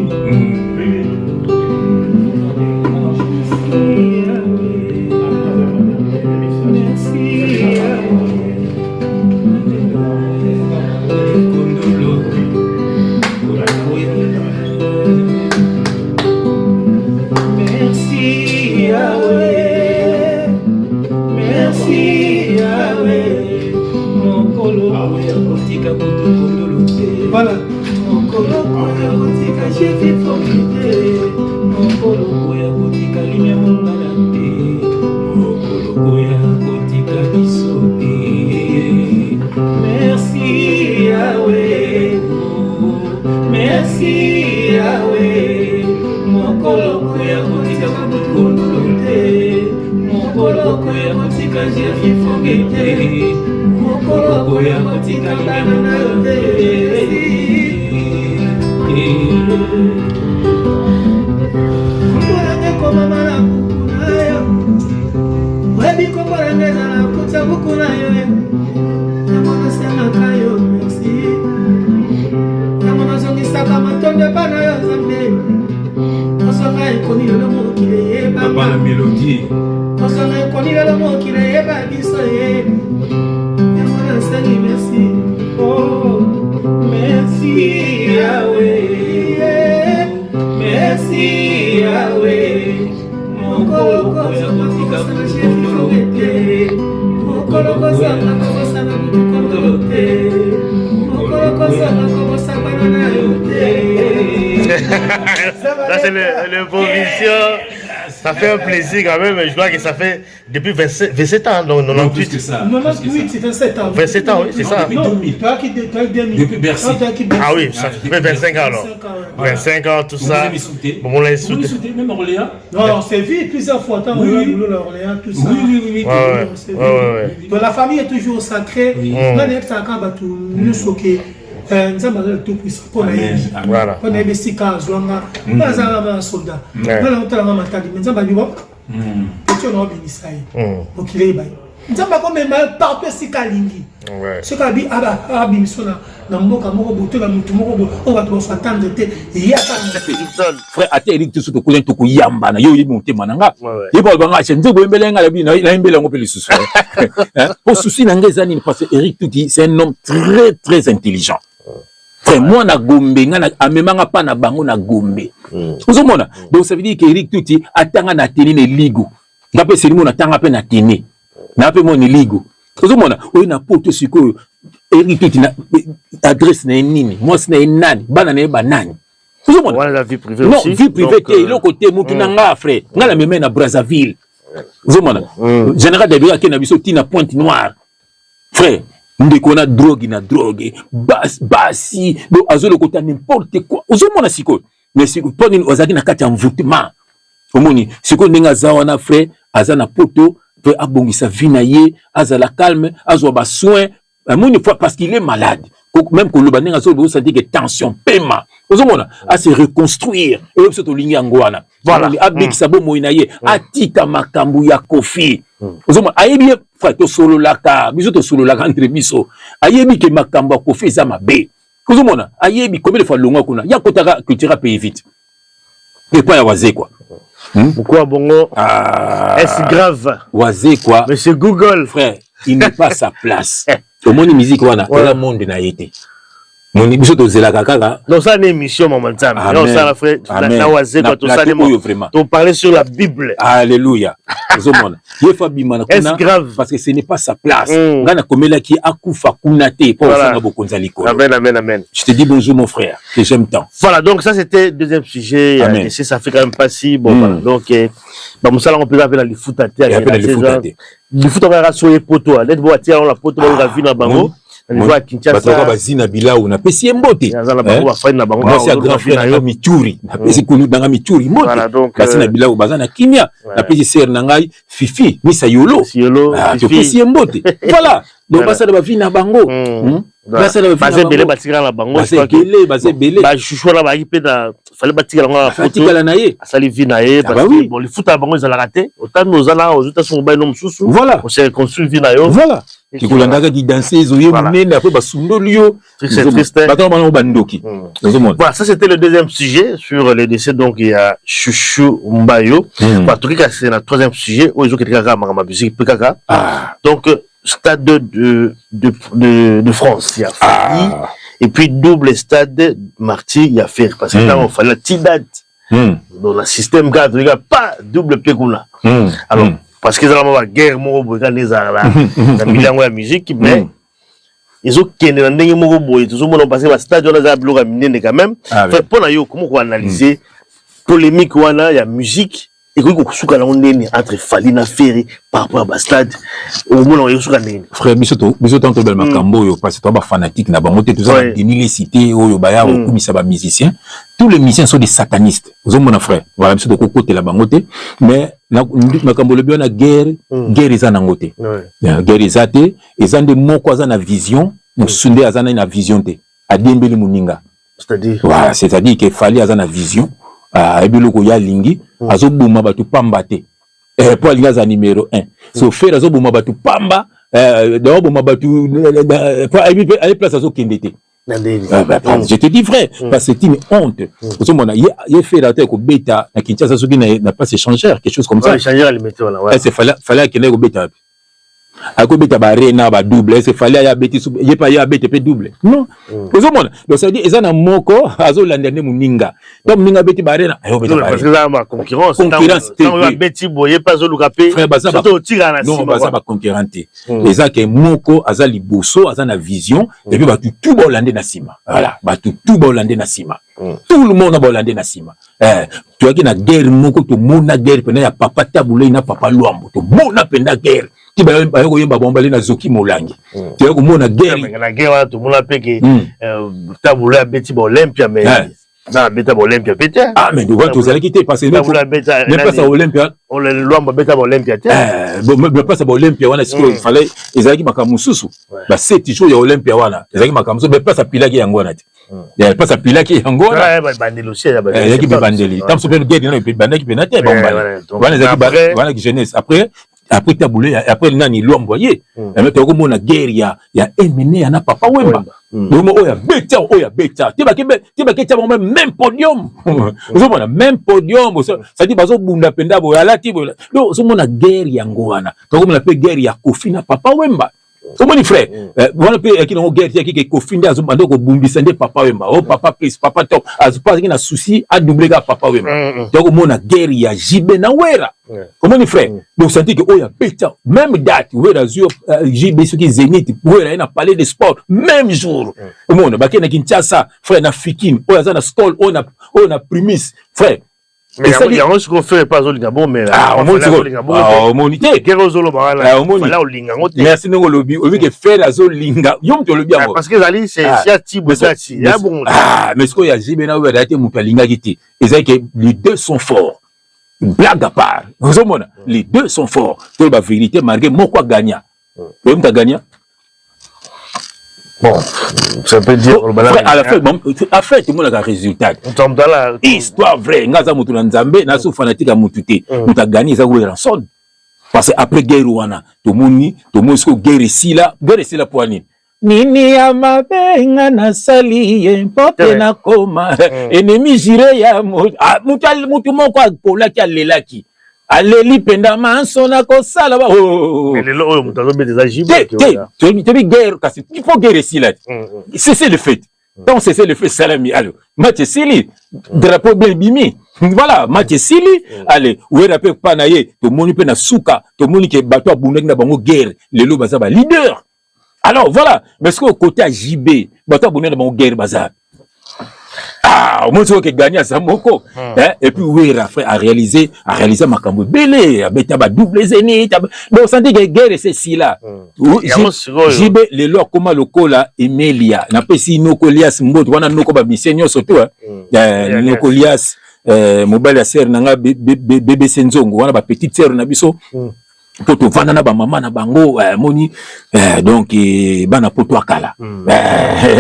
voilà la mélodie Là c'est l'improvisation. Ça fait un plaisir quand même, je crois que ça fait depuis 27 ans, donc 98. C'est ça. 98, c'est 27 ans. 27 ans, oui, c'est ça. Depuis Bercy. Ah oui, ça fait 25 ans alors. 25 ans, tout ça. Bon, on l'a insulté. Même Orléans. Non, c'est vu plusieurs fois. Orléans, tout ça. Oui. Donc la famille est toujours sacrée. Là, il y a nous soquer. Nzamba tout puissant pour la voilà on est besika zwanga bazala soldat voilà on tala matali nzamba bibo petit on obéissai donc il est bail nzamba comme même partout sika lingi ce ka bi aba bimisona na mboka moko botola mutu moko on va trop s'attendre te ya frère ate Eric tout to kulen to kuyamba na yo yebi motema nanga yebo banga chenze go embelenga la bi na embela ngope lisusu pour souci na ngezani parce que Eric tout dit c'est un homme très très intelligent. C'est moi na Gombe ngana amemanga pa na bango na Gombe. Vous mona donc ça veut dire que Eric Touti atanga na teni ne ligo. Ngape selimo na tanga pe na teni. Na pe mo ni ligo. Vous mona o na poto siko Eric Touti na adresse na nini? Moi c'est na nani? Bana na ba nani? Vous mona la vie privée non, aussi. Non, vie privée te le côté mutu na nga frère. Ngala meme na Brazzaville. Vous mona général de Bia ke na biso tina Pointe Noire. Frère ndeko na drogue na drogue basi donc azolo kota n'importe quoi ozomona siko mais siko poni ozaki na kati ya envoûtement omoni siko ndenge zawa na frère azana poto peut abongisa vie na ye azala calme azwa ba soin une fois parce qu'il est malade même que le banding azolo sentir que tension paiement ozomona à se reconstruire et obso to lingi ngwana voilà abik sabo moina ye atika makambu ya kofi ozomona ayebi frère to solo laka biso to solo laka entre biso ayebi ke makambu ya kofi za mabe ozomona ayebi combien de fois longa kuna ya kotaka culture pays vite et pas ya wazé quoi pourquoi bongo est grave wazé quoi monsieur Google frère il n'est pas sa place au monde musique wana la monde na été mon biso to zela kaka non ça une émission maman Nzambe non ça la frère na wazé quoi tout ça vraiment on parler sur la Bible alléluia ozomona ye fa bimana kuna parce que ce n'est pas sa place ngana komela ki akufa kuna te pour ça bokonza likolo amen je te dis bonjour mon frère que j'aime tant voilà donc ça c'était deuxième sujet et ça fait quand même pas si bon voilà donc bah musala on peut appeler le foot à terre le foot on va sur les poteaux net bo atia on la poteau on va vivre na bango on va Kinshasa bazina bilaou na pesi mbote na bango ba fa na bango moi c'est grand frère na Michuri na pesi kunu dans Michuri mbote bazina bilaou bazana kimia na pesi ser na ngai fifi misa yolo to pesi mbote voilà donc basa ba vina bango basa ba vina bele batikala na bango basa bele ba chouchou la ba ipeda fallait batikala na batikala na ye asali vina ye parce que bon le foot à bango ezala raté autant nous ala aux états sont ba no mususu voilà on s'est construit vina yo voilà qui kolandaka di danser zoye munene après basundoli yo c'est triste bato bana bandoki voilà ça c'était le deuxième sujet sur les décès donc il y a Chouchou Mbayo bah tout cas c'est le troisième sujet où ils ont quelqu'un ma musique PKK donc stade de France il y a Fali et puis double stade Marty il y a Fer parce que là on fallait la petite date dans le système cadre il y a pas double Pekuna alors parce qu'ils ont la guerre moko boy quand ils ont la miliango ya musique mais ils ont kene na ndenge moko boy tout le monde passé ba stade on a bloqué minene quand même fait pour na yo comment on analyser polémique wana ya musique et ko suka na ndeni entre Fali na Ferry par rapport à stade au moment yo suka ndeni frère biso tanto bel makambo yo parce que toi ba fanatique na bango te tout ça deni les cités oyo ba ya ko misa ba musiciens tous les musiciens sont des satanistes vous mon frère voilà biso to côté la bango te mais na makambo le bien na guerre eza nango te guerre eza te eza nde moko aza na vision musunde aza na vision te adembeli muninga c'est-à-dire voilà c'est-à-dire que Fali aza na vision ebiloko ya lingi azobuma batu pamba te po alinga za numéro 1 so faire azobuma batu pamba donc buma batu po aller place azokende te je te dis vrai parce que c'est une honte parce que il fait la tête ko beta na Kinshasa soki na place échangère quelque chose comme ça échangère alimentaire voilà c'est fallait qu'il ko beta ako beta ba rena ba double c'est fallait ya beti il pas ya beti pe double non parce que donc ça veut dire ezana moko azolandane muninga donc muninga beti ba rena ayo beta parce que là ma concurrence tant ya beti boye pas zoluka pe surtout tira na sima non ba concurrente les que moko azali bosso azana vision et puis ba tout ba hollandais na sima voilà ba tout ba hollandais na sima tout le monde ba hollandais na sima tu as na guerre moko to mona guerre pena ya papa tabule na papa luambo to mona penda guerre qui ba yo yemba bomba na zoki molangi tu as ko mona guerre na guerre to mona peke tabule ya beti ba Olympia mais na beta ba Olympia pete mais tu vois tu allais quitter parce que même pas ça Olympia on le luambo beta ba Olympia même pas ça ba Olympia wana siko il fallait ezaki makamususu ba 7 jours ya Olympia wana ezaki makamususu mais pas ça pilaki yango wana te ya pas ça pilaki yango wana bandeli aussi ya ezaki bandeli tam so pe guerre na pe bandaki pe na te bomba wana ezaki wana ki jeunesse après tabouler après nani lo envoyé mais tu comme on a guerre ya emmené na papa wemba donc oya beta ti ba ke même podium vous on a même podium ça dit bazo bunda penda bo ala ti bo donc so mona guerre yango wana to comme on appelle guerre ya Kofi na papa wemba so mon frère wana pe ki no guerre ki Kofi nda zo bando ko bumbisa nde papa wemba oh papa please papa top as pas ki na souci a doubler ga papa wemba donc mona guerre ya Jibe na Wera comment ni frère donc ça dit que oya beta même date Wera zio Jibe ce qui Zénith Wera na parler de sport même jour mona ba na Kinshasa frère na Fikine oya za na school on a primis frère mais il y a ce qu'on fait pas au Lingabo, mais au monité. Merci de lobby. Au lieu de faire à Zolinga, yom to lobby. Parce que Zali, c'est Tibo Zati. Mais ce qu'il y a, j'ai bien vu d'être Moukalinga Giti. Et c'est que les deux sont forts. Blague à part. Les deux sont forts. Pour la vérité, malgré moi, quoi gagner. Vous avez gagné? Bon, ça peut dire. À la fin, tout le monde a un résultat. Histoire vraie. Ngaza Moutouna Nzambe, Nassou fanatique à Moutouté. Nous avons gagné, ça vous rançon. Parce que après guerre, tout le monde est guerre ici là pour aller. Nini amabenga na sali pote na koma ennemi jire ya mutu moko polaki alelaki aleli penda manso na kosala ba mais le oyo mutu azobeteza jibe te guerre kasi il faut guerre ici là c'est le fait donc c'est le fait salami alors match sili drapeau bien bimi voilà match sili allez ouera pe panaye to moni pe na suka to moni ke bato abundaki na bango guerre lelo baza ba leader. Alors voilà, mais ce que côté JB, bato abonné dans mon guerre bazar. Ah, au moins c'est que gagner à Samoko. Et puis oui, a réalisé Makambo belé, avec ba double zénith. Donc ça dit que guerre c'est si là. JB les lois comment le cola Emelia, n'a pas si Nokolias mbot wana noko ba misenyo surtout Nokolias mobile ya sœur nanga bébé Senzongo wana ba petite sœur na biso. Poto vana na ba mama na bango moni donc bana poto akala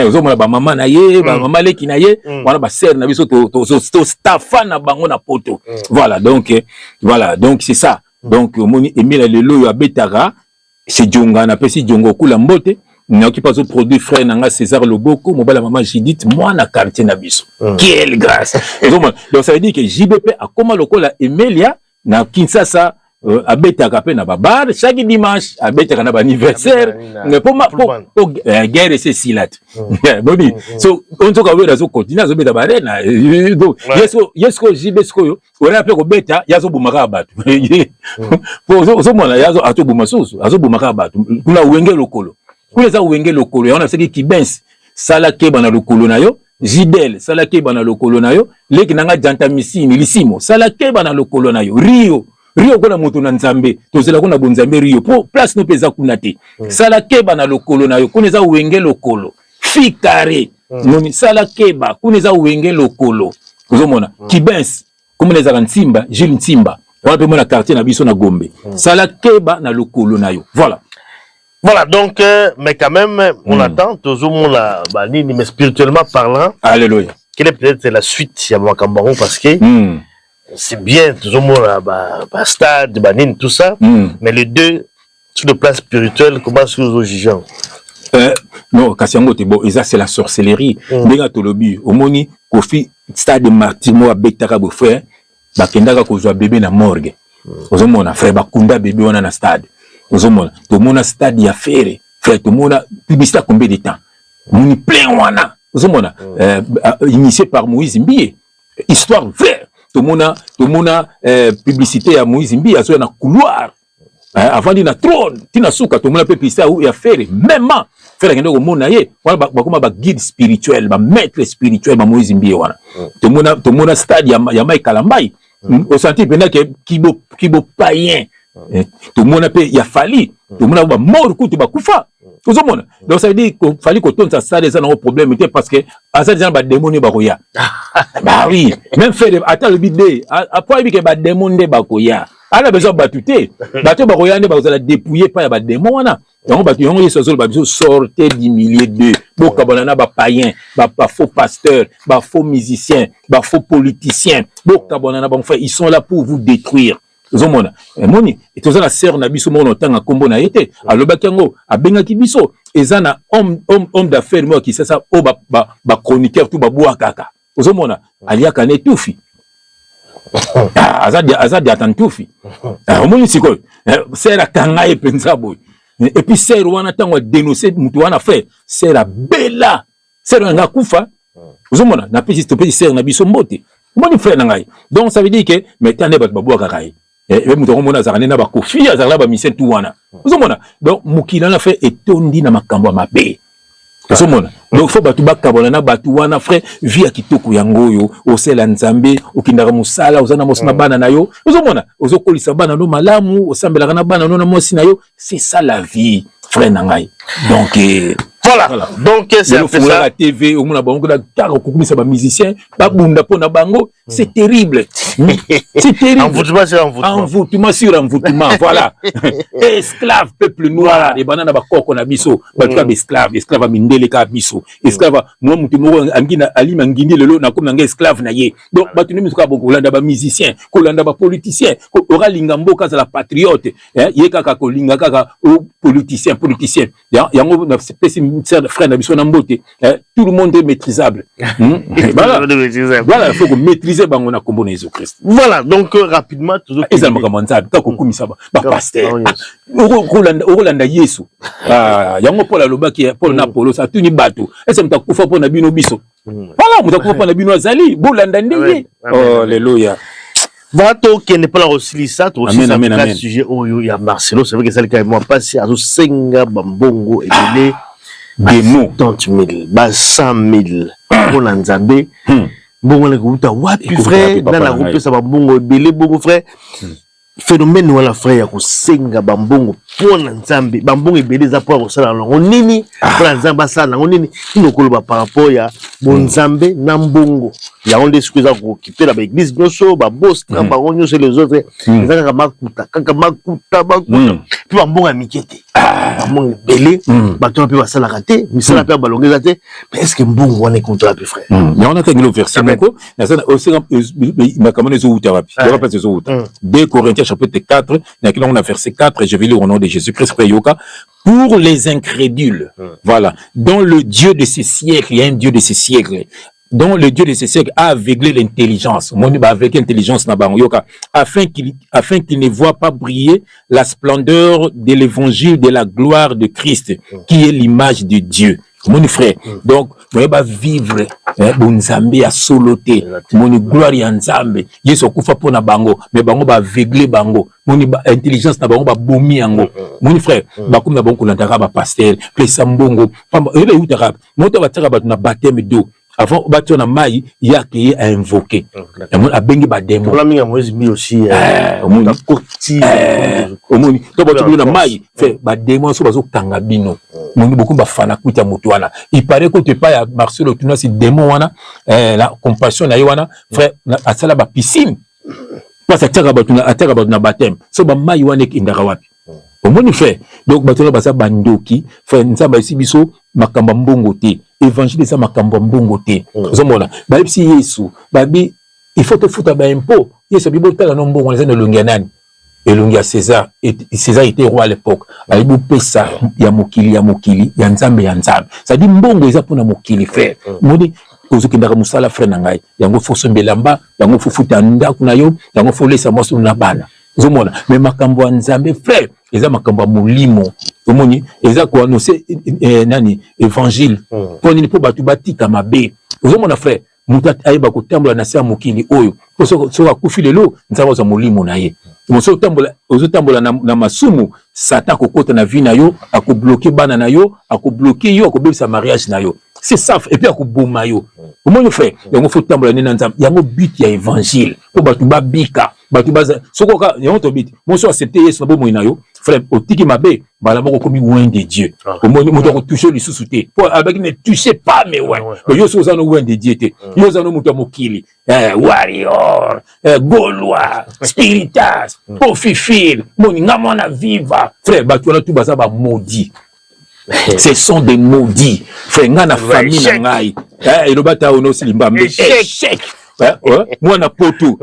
ozomona ba mama na ye ba mama leki na ye wana ba sœur na biso to staffa na bango na poto voilà donc c'est ça donc moni Emile lelo yo abetara c'est Djonga na pesi Djongo kula mbote na qui pas au produit frère nanga César Loboko mobile maman Judith moi na quartier na biso quelle grâce donc ça veut dire que JBP a comment lokola Emelia na Kinshasa abetaka pe na babar chaque dimanche abetaka na ba anniversaire mais pour guerre c'est silat boni so on to ka wera zo continue zo beta barena donc yesko jibesko yo ora pe ko beta yazo bumaka batu pour zo mona yazo ato bumasusu azo bumaka batu kuna wenge lokolo kuna za wenge lokolo ya ona seki kibens sala ke bana lokolo na yo Jidel sala ke bana lokolo na yo leki nanga janta misini lisimo sala ke bana lokolo na yo Rio kona moto na Nzambe tozela kona bonzambe Rio po place no peza kuna te sala keba na lokolo na yo kuneza wenge lokolo fikare noni sala keba kuneza wenge lokolo uzomona Kibens kumuneza Nsimba Jules Nsimba wana pe mona quartier na biso na Gombe sala keba na lokolo na yo voilà donc mais quand même on attend toujours la banini mais spirituellement parlant alléluia quelle est peut-être la suite ya Makambaron parce que c'est bien, tout le monde a stade, banine, tout ça, mais les deux, sur le plan spirituel, comment est-ce que vous jugez? Non, Kassiango, ça c'est la sorcellerie. Benga Tolobi, au moni, Kofi, stade de Martimo, à Betara, frère, Bakendaka, Kozwa bébé na morgue. Ozomona, frère, Bakunda bébé, on a na stade. Ozomona, tout le monde a stade, y a faire, frère, tout le monde a publicité à combien de temps? Moni plein, wana. Ozomona, initié par Moïse Mbié. Histoire vraie. Tout le monde a publicité à Moïse Mbi, à na couloir. Avant d'y na trône, tina souka, tout le monde a publicité à faire. Même, faire un monde aïe, comme un guide spirituel, un maître spirituel, Moïse Mbi. Tout le monde a stade, Yamaï Kalambay. Au senti, pendant que kibo païen. Tout le monde a payé, Yafali. Tout le monde a mort, coup, tu vas koufa. Tout le monde. Donc ça veut dire qu'il fallait qu'on tourne ça, ça a un problème, parce que, à ça, des gens, démoner baroya. Bah oui, même faire, attends le bidé, après, il y a des démons de bakoya. On a besoin de battuter. Bateau baroya, vous allez dépouiller, pas il y a des démons, donc, sortez du milieu de, Bokabanana, ba païen, ba faux pasteur, ba faux musicien, ba faux politicien, Bokabanana, ils sont là pour vous détruire. Zomona moni etoza la sœur na biso mona tanga kombo na yete alobakango abengaki biso ezana homme d'affaires moi qui ça o ba chroniqueur tout ba boa kaka ozomona aliaka ne tufi azadi atantufi moni siko sœur akanga e penza boy et puis sœur wana tango dénoncer mutu wana frère sœur bella sœur nga kufa ozomona na pesi stopé sœur na biso mbote moni frère na ngai donc ça veut dire que maintenant ba boa kaka et mutu mona za na ba kofi azala ba mission tout wana ozomona donc mukila na fait etondi na makambo mabe donc faut batu bakabona na batu wana frère via kitoko yangoyo osela nzambe okindaka musala ozana mosi na bana na yo ozomona ozokolisa bana no malamu osambelaka na bana no na mosi na yo c'est ça la vie frère nangai donc voilà. Donc c'est un peu ça. La TV au monde bango la car kokumisa ba musicien ba bunda pona bango c'est terrible. C'est terrible. Envoûtement sur envoûtement voilà. Esclave peuple noir et banana ba koko na biso ba tuka esclave mindele ka biso esclave moi mutu mo angina ali mangindi lelo na comme nga esclave na ye donc ba tuni musuka bongo kolanda ba musicien kolanda ba politicien ora lingambo ka la patriote ye kaka kolinga kaka politicien yango na frère Nabiso Nambote, tout le monde est maîtrisable. Voilà, il faut que maîtriser Bangona Kombo Jésus-Christ. Voilà, donc rapidement, toujours. Rolanda Yesu. Yango Paul Aloba qui est Paul Napolo, ça tuni bateau. Et ça me t'a couffé pour Nabino Biso. Voilà, vous avez couffé pour Nabino Azali, Bolanda Ndeye. Oh, alléluia. Voilà, qui n'est pas là aussi, ça, aussi, ça me sujet, oh, il y a Marcelo, c'est vrai que ça, quand même, passé à Senga, Bambongo, et les des mots 30 000, 100 000 pour l'Anzambé. Bon, on a goûté à Wapi, frère, dans la groupe, ça va bon, belé, bon, frère. Phénomène, ou la frère, ou Senga, Bambongo, pour l'Anzambé, Bambongo et belé, ça pour ça, on nini, pour l'Anzamba, ça, on nini, il nous colle par rapport à Bonzambé, Nambongo. Il y a un des excuses à occuper la église, nous sommes, boss, on chez les autres, les gens Kamakuta, puis Bambongo a miqueté. Bambongo belé, bateau peut passer la rater, mais ça n'a pas ballonné la tête. Mais est-ce que Mbongo on est contre la frère? Mais on a fait le verset, ma commande est au thérapie. Je répète ce autre. 2 Corinthiens chapitre 4, on a verset 4, je vais lire au nom de Jésus-Christ, frère Yoka. Pour les incrédules, voilà, dont le Dieu de ces siècles, il y a un Dieu de ces siècles, dont le Dieu de ces siècles a aveuglé l'intelligence, avec l'intelligence afin qu'il ne voit pas briller la splendeur de l'évangile de la gloire de Christ, qui est l'image de Dieu. Mon frère, donc, on va vivre, bon Nzambe a soloté, mon gloire en Nzambe, yeso kufa pona bango, mais bango ba aveugler bango, mon intelligence na bango ba bomi yango. Mon frère, ba comme na bango kolantaka ba pasteur, pesa mbongo, pamba, ebe utaka, moto ba tsaka ba na baptême d'eau. Avant, bateau na mai, il y a qui à invoquer. A bengi ba démon. La minga moise mi aussi. Na koti. Omoni, to ba tu na mai, fait ba démon so bazo tanga bino. Moni beaucoup ba fana kuta mutu wana. Il paraît que tu pas à Marcelo tu na si démon wana, la compassion na wana, frère, à sala ba piscine. Parce que ataka ba na baptême. So ba mai wana kindaka wapi. Omoni frère. Donc bateau na basa bandoki, frère nzamba isi biso makamba mbongo te. Évangile ça makamba mbongo te. Zomona. Ba si Yesu, babi il faut te foutre ba impôt. Yesu bibo tala no mbongo les na longianani. Et longia César était roi à l'époque. Alibu pesa ya mokili ya nzambe ya nzambe. Ça dit mbongo eza pona mokili frère. Modi ozokindaka musala frère na ngai. Yango fo sombelamba, yango fo futa ndako na yo, yango fo lesa moso na bana. Zomona. Mais makambo ya nzambe frère, eza makambo molimo. Omoni eza ko annoncer nani évangile. Poni po batu batika mabe. Zomona frère, mutat ayeba ko tambola na sia mokili oyo. So akufi lelo nzamba za molimo na ye. Moso tambola na masumu Satan kokota na vie na yo, akobloquer bana na yo, akobloquer yo, akobebisa mariage na yo. C'est ça et puis akoboma yo. Comment on fait? Yango faut tambola na nzamba. Yango but ya évangile. Ko batu babika, batu baza. Soko ka yango to but. Moso accepter Yesu na bomo na yo. Frère, otiki mabe, bala moko komi loin de Dieu. Moto ko toucher le sous-souté. Pour avec ne touchez pas mais ouais. Yo so za no loin de Dieu te. Yo za no muto mokili. Warrior, Gaulois, Spiritas, Pofifil, Moninga mona viva. Frère, batu na tout baza ba maudit. Ce sont des maudits. Frère, nga na famille na ngai. Et le bata ono silimba mais échec. Moi na poto,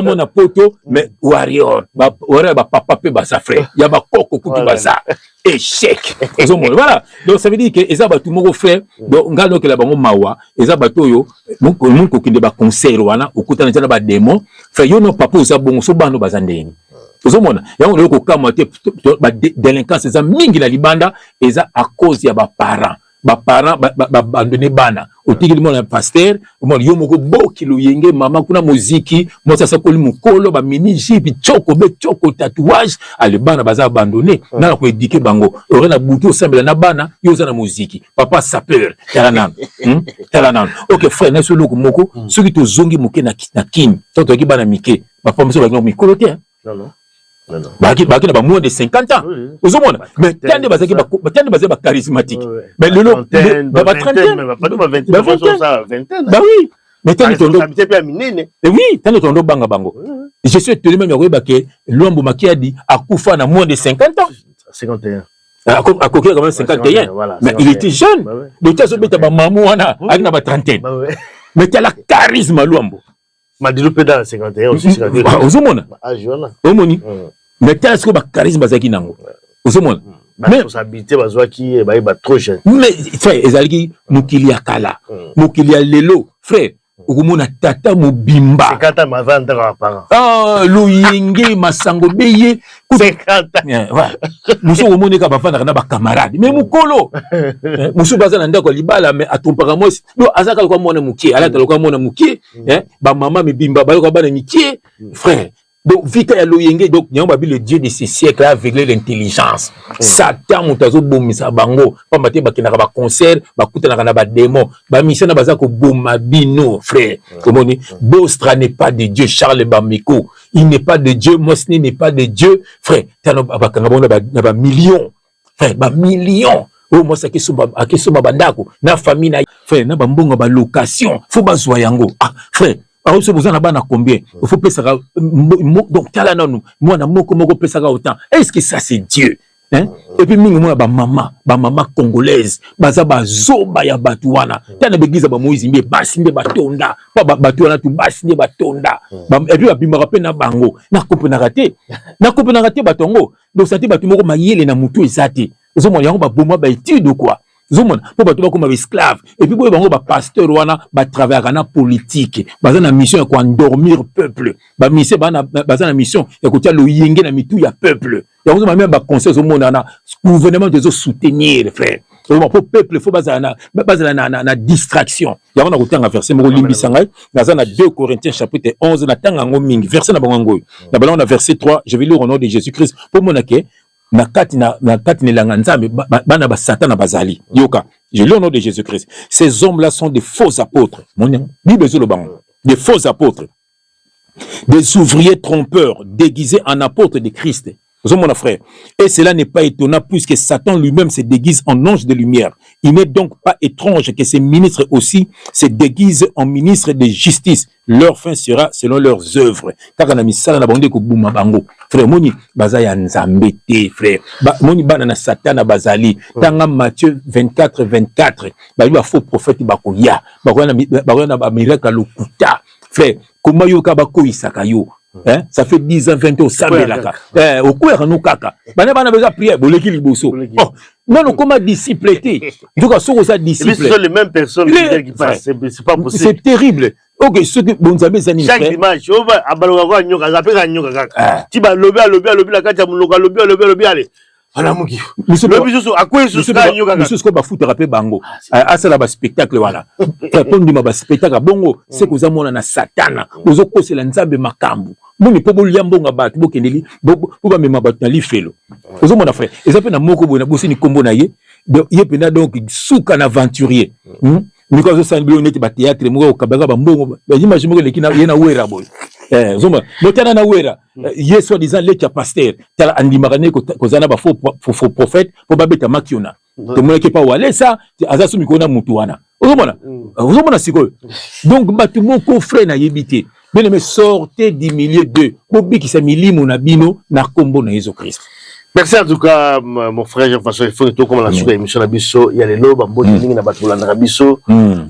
moi na poto, mais warrior, warrior ba papa pe ba sa frère. Ya ba koko kutu baza. Échec. Voilà. Donc ça veut dire que eza ba tout moko frère, donc ngalo ke la bango mawa, eza ba toyo, mon ko kinde ba conseil wana, okuta na ba démon, frère yo no papa oza bongo so bano bazandeni. Ozomona, yango loko kamate ba délinquance eza mingi na libanda, eza à cause ya ba parents. parents abandonné bana otiki mon pasteur mon yo moko boki lo yenge mama kuna muziki mo sasa koli mukolo ba mini jipi choko tatouage ale bana baza abandonné na ko éduquer bango ore na butu osambela na bana yo za na muziki papa sapeur tala nan OK frère na so loko moko soki to zongi muke na kini to ki bana mike ba pomso ba mikolo te non baki na ba moins de 50 ans ozomona mais tande bazaki ba charismatique mais le long ba trentaine bah oui mais tande tondo oui tande tondo banga bango je suis étonné même yoba ke Luambo Makiadi akufa na moins de 50 ans 51 à coquer quand même 51 mais il était jeune donc ça se beta ba mamu wana avec na ba trentaine mais tu as la charisme Luambo Madilo Peda 51 aussi 51 ozomona omoni mais tel ce que ba charisme zaki nango ozomona mais responsabilité bazwaki ba trop jeune mais frère ezalaki mokili ya kala mokili ya lelo frère okomona tata mobimba 50 ans avant d'entrer parents loyenge masango beye 50 voilà muso omoni ka bafana na ba camarade mais mukolo muso baza na ndako libala mais atompaka moi do azaka kwa mona mukie ala taloko mona mukie ba mama mibimba ba ko bana mikie frère. Donc, vita ya loyenge, donc, nyamba bi le Dieu de ce siècle a aveuglé l'intelligence. Satan, moutazo bomisa bango, pas maté bakina ba concert, bakuta na ba démon, ba mission na bazako bomabino, frère. Comment on Bostra n'est pas de Dieu, Charles Bamiko. Il n'est pas de Dieu, Mosni n'est pas de Dieu, frère. Tano bakanga bona ba millions, frère, ba millions. Oh, moi, ça qui sont bandako, na famille na, frère, na bambonga ba location, faut bazwa yango. Ah, frère. Alors, si vous en avez combien? Il faut payer ça. Donc, t'as là, moi, na moko payer ça autant. Est-ce que ça, c'est Dieu? Hein? Et puis, moi, maman congolaise, baza zoba ya batuana. T'as na begiza ba Moïse, mais basinde batonda. Pas batuana, tu basinde batonda. Et puis, bima rappel na bango. Na coupe na raté batongo. Donc, ça te batu moko mayele na mutu ezate. Ozo mo yango ba boma ba étude ou quoi? Zomona po bato comme esclave et puis boye bango ba pasteur wana ba travailler na politique baza na mission ya ko endormir peuple ba mission baza na mission ya ko tia loyenge na mitu ya peuple ya ko même ba conseil zomona na gouvernement de soutenir frère pour peuple faut baza na distraction ya on a ko tanga verset mo limbisa ngai baza na 2 Corinthiens chapitre 11 na tanga ngo mingi verset na bango ngoy na bala on a verset 3 je vais lire au nom de Jésus-Christ pour monake na kati langa nzambe bana ba satan na bazali yoka je lis au nom de Jésus-Christ ces hommes là sont des faux apôtres mon bible zo lo bango des faux apôtres des ouvriers trompeurs déguisés en apôtres de Christ. Mon frère, et cela n'est pas étonnant puisque Satan lui-même se déguise en ange de lumière. Il n'est donc pas étrange que ces ministres aussi se déguisent en ministres de justice. Leur fin sera selon leurs œuvres. Car na misala na bango ko buma bango. Frère moni bazaya nzambete frère. Moni bana na Satan na bazali. Tanga Matthieu 24 ba faux prophète bakoya. Ba na ba miracle lokuta. Frère, comment yo ka bakoisaka yo? Hein? Ça fait 10 ans, 20 ans, ça fait là. Au quoi nous kaka? Bana besoin prier, boleki liboso. Oh, non, comment disciple était? En tout cas, sur ça disciple. Ce sont les mêmes personnes qui passent. C'est pas possible. C'est terrible. Ok, ce que bon amis amis. Chaque dimanche, on va à Baloga nyoka, ça fait nyoka kaka. Tu vas lobby la kacha muloka lobby allez. Ala muki. Le biso à quoi ce sera nyoka. Monsieur ce que ba foot rapper bango. Ah ça là ba spectacle voilà. Répondre ma spectacle bongo, c'est que za mona na satana. Ozo kosela nzambe makambu. Moni po boliambonga batu bokendeli bo ba mema batu na lifelo. Ozo mona frère. Ezape na moko bona bosi ni kombo na ye. Ye pena donc souka na aventurier. Miko zo sanbio neti ba théâtre moko kabaga ba mbongo. Ba image moko lekina ye na wera boy. Zoma motana na wera. Ye soit disant le pasteur. Tala andimagane ko zana ba faux prophète po ba beta makiona. To mona ke pa wale ça azasu mikona mutu wana. Ozo mona siko. Donc batu moko frère na yebité. Bien aimé, sortez du milieu d'eux. Kobi qui s'est mis mon abino na kombo na Jésus-Christ. Merci en tout cas, mon frère Jean-François. Il faut que comme la suite émission na biso, il y a les lobes, bon ligne na batula na biso,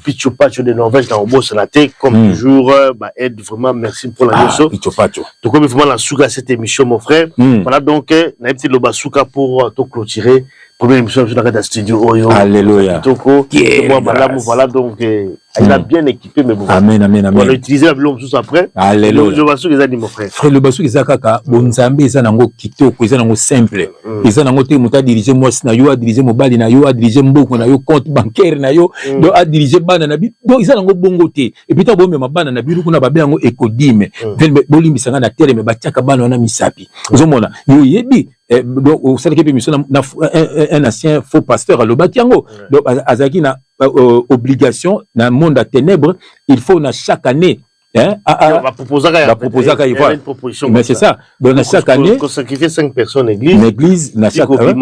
Pichu Pacho de Norvège dans Obo Sanaté, comme toujours, aide vraiment merci pour la biso. Pichu Pacho. Donc comme vraiment la souka cette émission, mon frère. Voilà donc na petit loba souka pour te clôturer. Première émission dans le studio. Alléluia. Voilà, donc il a bien équipé, mais bon. Amen, amen, amen. On a utilisé la blonde juste après. Alléluia. Le basso, ils ont dit, mon frère. Frère, le basso, ils ont kaka, bon Zambé, ils ont kitoko, ils ont simple. Ils ont te muta diriger moi na yo, a diriger mobile na yo, a diriger mboko na yo, compte bancaire na yo, do a diriger bana na bi. Donc ils ont bongo te. Et puis ta bo me bana na bi kuna babe yango ekodime. Boli misanga na terre me batiaka bana na misapi. Ozomona, yo yebi donc au sein de mission un ancien faux pasteur à l'Obatiango. Donc azaki na obligation dans le monde à ténèbres, il faut na chaque année va proposer une proposition. Mais c'est ça. Donc chaque année qu'on sacrifie 5 personnes l'église na chaque année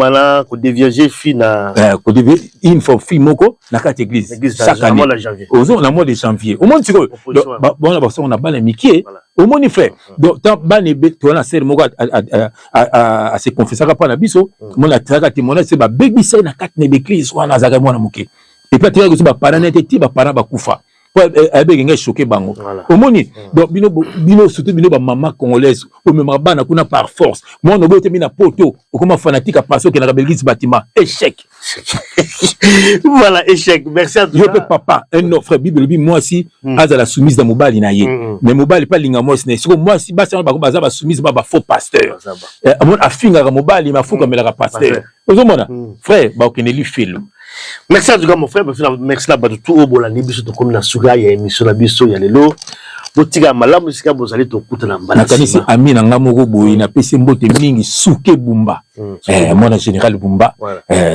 qu'on dévierger fille na qu'on dévierger une fois fille moko na quatre églises chaque année au mois de janvier au moins tu bon on a ban Mickey au moins frère donc tant ban to na ser moko à se confesser pas na biso mon la traka témoignage c'est ba baby c'est na quatre églises wana zaka mwana muke et puis tu vois que ba parents n'étaient pas parents ba kufa avec un choqué bango au moni donc bino surtout bino ba maman congolaise au même bana kuna par force moi on bote mina poto comme fanatique à passer que na l'église bâtiment échec voilà échec merci à toi papa un frère bible moi si aza la soumise dans mobile na ye mais mobile pas linga moi c'est moi si ba baza ba soumise ba faux pasteur amon afinga mobile ma fuka melaka pasteur ozomona frère ba okeneli filo. Merci à toi mon frère, merci là bas tout au bolani biso to comme na suga ya émission na biso ya lelo. Botika malamu sika bozali to kuta na mbala. Nakanisi ami na ngamoko boyi na pesi mbote mingi suke bumba. Mwana général bumba.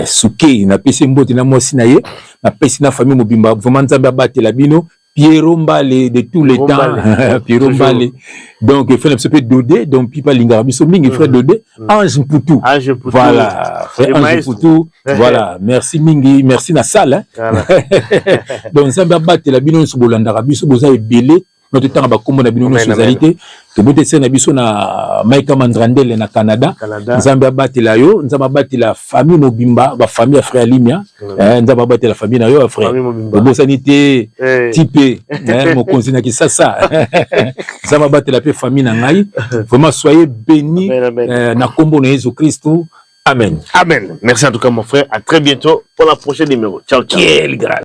Suke na pesi mbote na mosi na ye, na pesi na famille mobimba vraiment nzambe abatela bino. Pierrot Mbale de tous les temps, Pierrot Mbale. Donc, il fait un petit peu Dodé, donc Pipa Lingarabiso, Ming, frère Dodé, Ange Poutou. Voilà, frère Ange Poutou. Voilà, merci Mingi, merci na salle. Donc, ça va battre la bino sur Bolandarabiso, vous avez belé. Notre temps à combo na bino socialité. To bote se na biso na Maïka Mandrandel na Canada. Nzamba battre la yo, nzamba battre la famille Mobimba, ba famille frère Limia. Nzamba battre la famille na yo frère. Bo sanité type mon conseil na kisasa. Nzamba battre la famille na ngai. Vraiment soyez bénis na combo na Jésus Christ. Amen. Amen. Merci en tout cas mon frère. À très bientôt pour la prochaine numéro. Ciao ciao. Quel grâce.